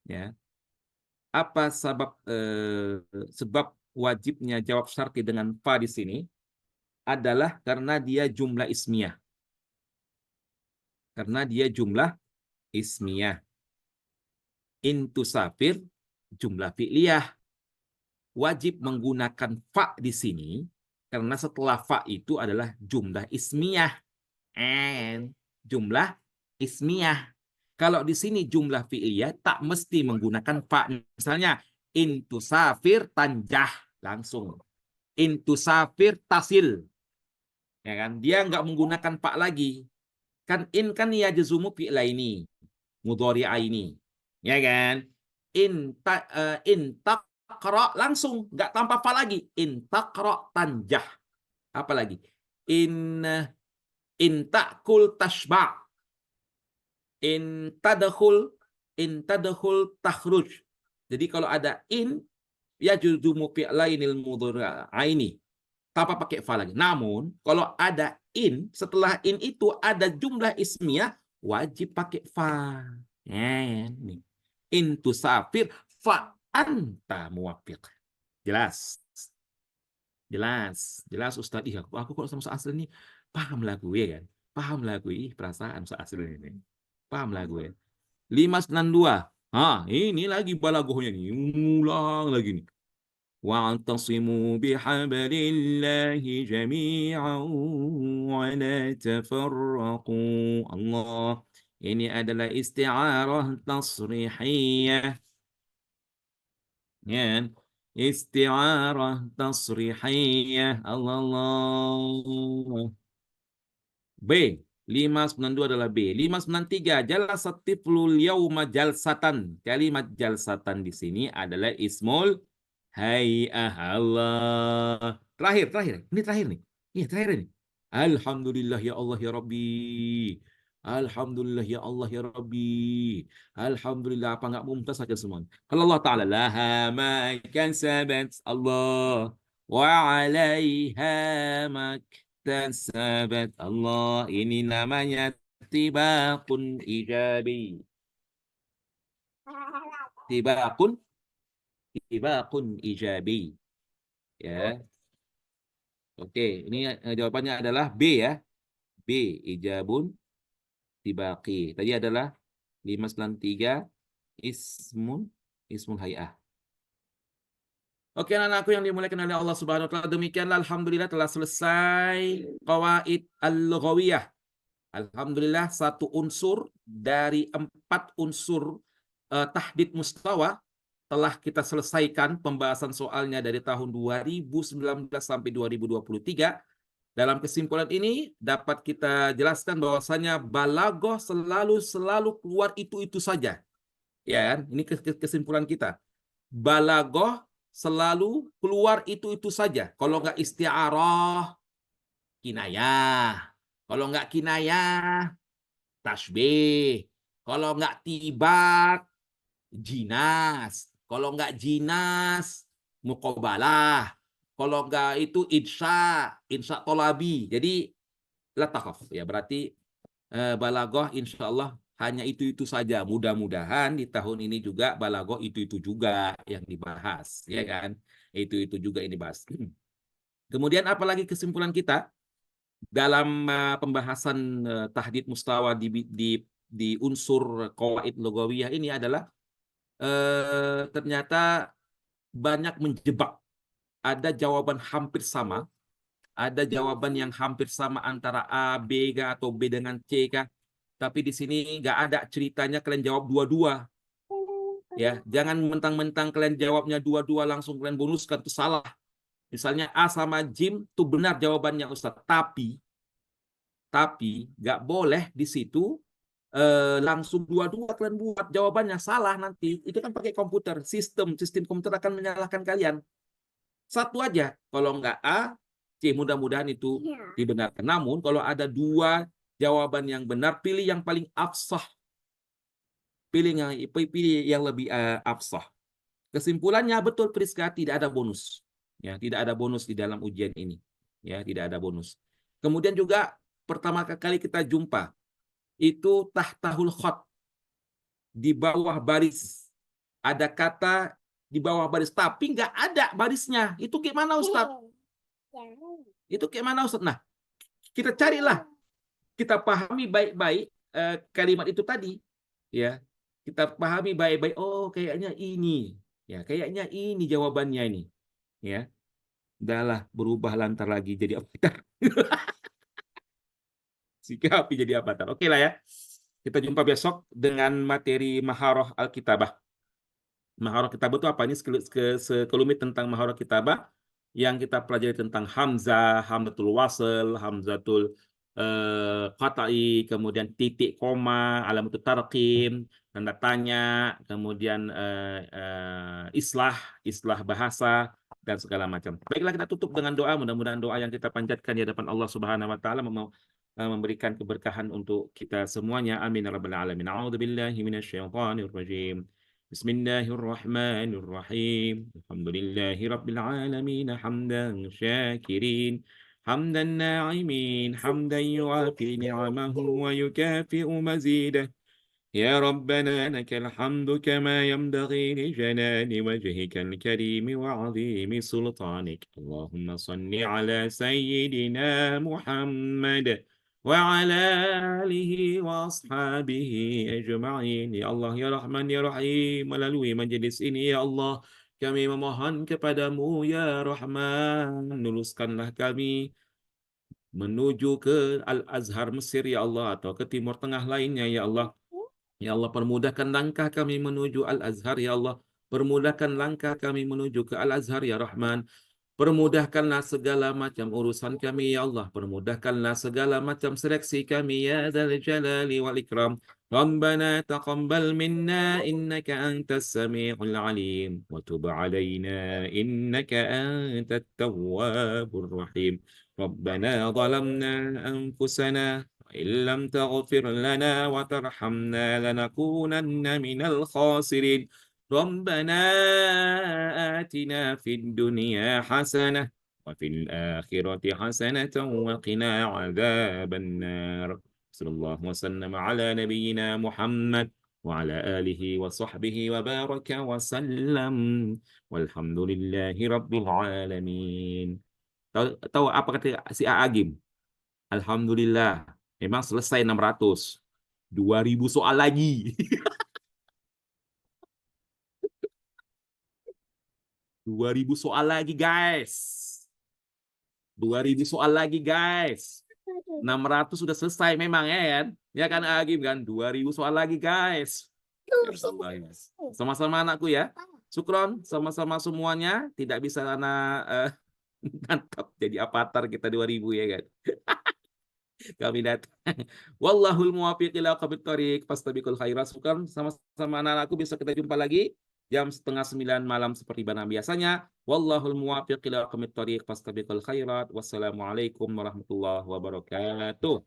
Ya. Apa sebab wajibnya jawab syarti dengan fa di sini adalah karena dia jumlah ismiyah. Karena dia jumlah ismiyah. In tusafir jumlah fi'liyah. Wajib menggunakan fa di sini karena setelah fa itu adalah jumlah ismiyah. Jumlah ismiyah. Kalau di sini jumlah fi'liyah tak mesti menggunakan fa. Misalnya intusafir tanjah langsung. Intusafir tasil. ya kan? Dia nggak menggunakan fa lagi. Kan in kan yajzumu fi'laini, mudhari'aini. Ya kan? In taqra langsung nggak tanpa fa lagi. In taqra tanjah. Apa lagi? In in ta'kul tashba'. In tadkhul takhruj. Jadi kalau ada in yajzumu fi'lainil mudhari'aini tanpa pakai fa lagi. Namun kalau ada in, setelah in itu ada jumlah ismiyah, wajib pakai fa. Nih. In tusafir fa anta muwafiq. Jelas. Jelas Ustaz. Ih, aku kalau sama Ustaz Asli ini paham lagu ya kan? Paham lagu perasaan Ustaz Asli ini. Paham lagu ya. 592. Ini lagi balagohnya nih. Ulang lagi nih. واعتصموا بحبل الله جميعا ولا تفرقوا. Allah, ini adalah isti'arah tasrihiyah, ya, isti'arah tasrihiyah. Allah. B 592 adalah B. 593 jalasat tiflul yauma jalsatan. Kalimat jalsatan di sini adalah ismul hay'ah. Allah. Terakhir. Ini terakhir nih. Iya, terakhir nih. Alhamdulillah ya Allah ya Rabbi. Alhamdulillah ya Allah ya Rabbi. Alhamdulillah, apa enggak mumtaz saja semua. Kalau Allah Ta'ala laha ma kasabat Allah wa 'alaiha ma iktasabat. Allah, ini namanya tibaqun ijabi. Tibaqun ijabi. Ya. Oke, ini jawabannya adalah B ya. B, ijabun tibaqi. Tadi adalah 593 ismul hay'ah. Oke, anak-anakku yang dimuliakan oleh Allah Subhanahu wa taala, demikianlah alhamdulillah telah selesai qawaid al-lughawiyah. Alhamdulillah, satu unsur dari 4 unsur tahdid mustawa telah kita selesaikan pembahasan soalnya dari tahun 2019 sampai 2023. Dalam kesimpulan ini dapat kita jelaskan bahwasanya balaghah selalu keluar itu saja. Ya kan? Ini kesimpulan kita. Balaghah selalu keluar itu saja. Kalau nggak isti'arah, kinayah. Kalau nggak kinayah, tasbih. Kalau nggak tibak, jinas. Kalau nggak jinas, muqabalah. Kalau nggak itu insya tolabi. Jadi letakaf ya, berarti balaghah insya Allah hanya itu saja. Mudah-mudahan di tahun ini juga balaghah itu juga yang dibahas, ya kan? Itu juga yang dibahas. Kemudian apalagi kesimpulan kita dalam pembahasan tahdid mustawa di unsur qawaid lughawiyah ini adalah ternyata banyak menjebak. Ada jawaban hampir sama, ada jawaban yang hampir sama antara A, B kah, atau B dengan C kah. Tapi di sini nggak ada ceritanya kalian jawab dua-dua. Ya, jangan mentang-mentang kalian jawabnya dua-dua langsung kalian bonuskan, itu salah. Misalnya A sama Jim itu benar jawabannya Ustadz, tapi nggak boleh di situ langsung dua-dua kalian buat jawabannya salah nanti. Itu kan pakai komputer, sistem komputer akan menyalahkan kalian. Satu aja, kalau nggak A, C, mudah-mudahan itu dibenarkan. Namun kalau ada 2 jawaban yang benar, pilih yang paling afsah. Pilih yang lebih afsah. Kesimpulannya betul Priska, tidak ada bonus. Ya, tidak ada bonus di dalam ujian ini. Ya, tidak ada bonus. Kemudian juga pertama kali kita jumpa itu tahtahul khot, di bawah baris. Ada kata di bawah baris, tapi nggak ada barisnya. Itu gimana Ustaz? Itu gimana Ustaz? Nah, kita carilah, kita pahami baik-baik kalimat itu tadi. Ya, kita pahami baik-baik. Oh, kayaknya ini. Ya, kayaknya ini jawabannya ini. Ya, udahlah, berubah lantar lagi jadi avatar. Sikapi jadi avatar. Oke lah ya. Kita jumpa besok dengan materi Maharah Al-Kitabah. Maharah Kitabah itu apa? Ini sekelumit tentang Maharah Kitabah. yang kita pelajari tentang hamzah, hamzatul wasl, hamzatul qata'i, kemudian titik koma, alamatut tarqim, tanda tanya, kemudian islah bahasa dan segala macam. Baiklah, kita tutup dengan doa. Mudah-mudahan doa yang kita panjatkan di hadapan Allah Subhanahu wa taala memberikan keberkahan untuk kita semuanya. Amin ya rabbal alamin. A'udzubillahi minasyaitonir rajim. Bismillahirrahmanirrahim. Alhamdulillahi rabbil alamin. Hamdan syakirin. حمدا الناعمين حمدا يوافي نعمه ويكافئ مزيده يا ربنا لك الحمد كما ينبغي لجلال وجهك الكريم وعظيم سلطانك اللهم صل على سيدنا محمد وعلى آله وأصحابه أجمعين. Ya Allah, ya Rahman, ya Rahim, melalui majelis ini ya Allah, kami memohon kepadamu ya Rahman, luluskanlah kami menuju ke Al-Azhar Mesir ya Allah, atau ke Timur Tengah lainnya ya Allah. Ya Allah, permudahkan langkah kami menuju Al-Azhar ya Allah. Permudahkan langkah kami menuju ke Al-Azhar ya Rahman. Permudahkanlah segala macam urusan kami ya Allah. Permudahkanlah segala macam seleksi kami ya Dzal Jalali wal Ikram. Rabbana taqabbal minna innaka antas samiul alim wa tub alaina innaka antat tawwabur rahim. Rabbana zalamna anfusana وإن لم تغفر لنا وترحمنا لنكونن من الخاسرين ربنا آتنا في الدنيا حسنة وفي الآخرة حسنة وقنا عذاب النار صلى الله وسلم على نبينا محمد وعلى آله وصحبه وبارك وسلم والحمد لله رب العالمين. Tahu apa kata si Agim? Alhamdulillah, memang selesai 600. 2000 soal lagi. 2000 soal lagi, guys. 2000 soal lagi, guys. 600 sudah selesai memang ya kan? Ya kan Agim kan? 2000 soal lagi, guys. Sama-sama anakku ya. Sukron, sama-sama semuanya. Tidak bisa anak nangkap jadi avatar kita 2000 ya kan. Kami datang. Wallahul muwaffiq ila aqwamit thoriq, fastabiqul khairat. Sama-sama anak-anakku, bisa kita jumpa lagi jam 8:30 malam seperti biasanya. Wallahul muwaffiq ila aqwamit thoriq, fastabiqul khairat. Wassalamualaikum warahmatullahi wabarakatuh.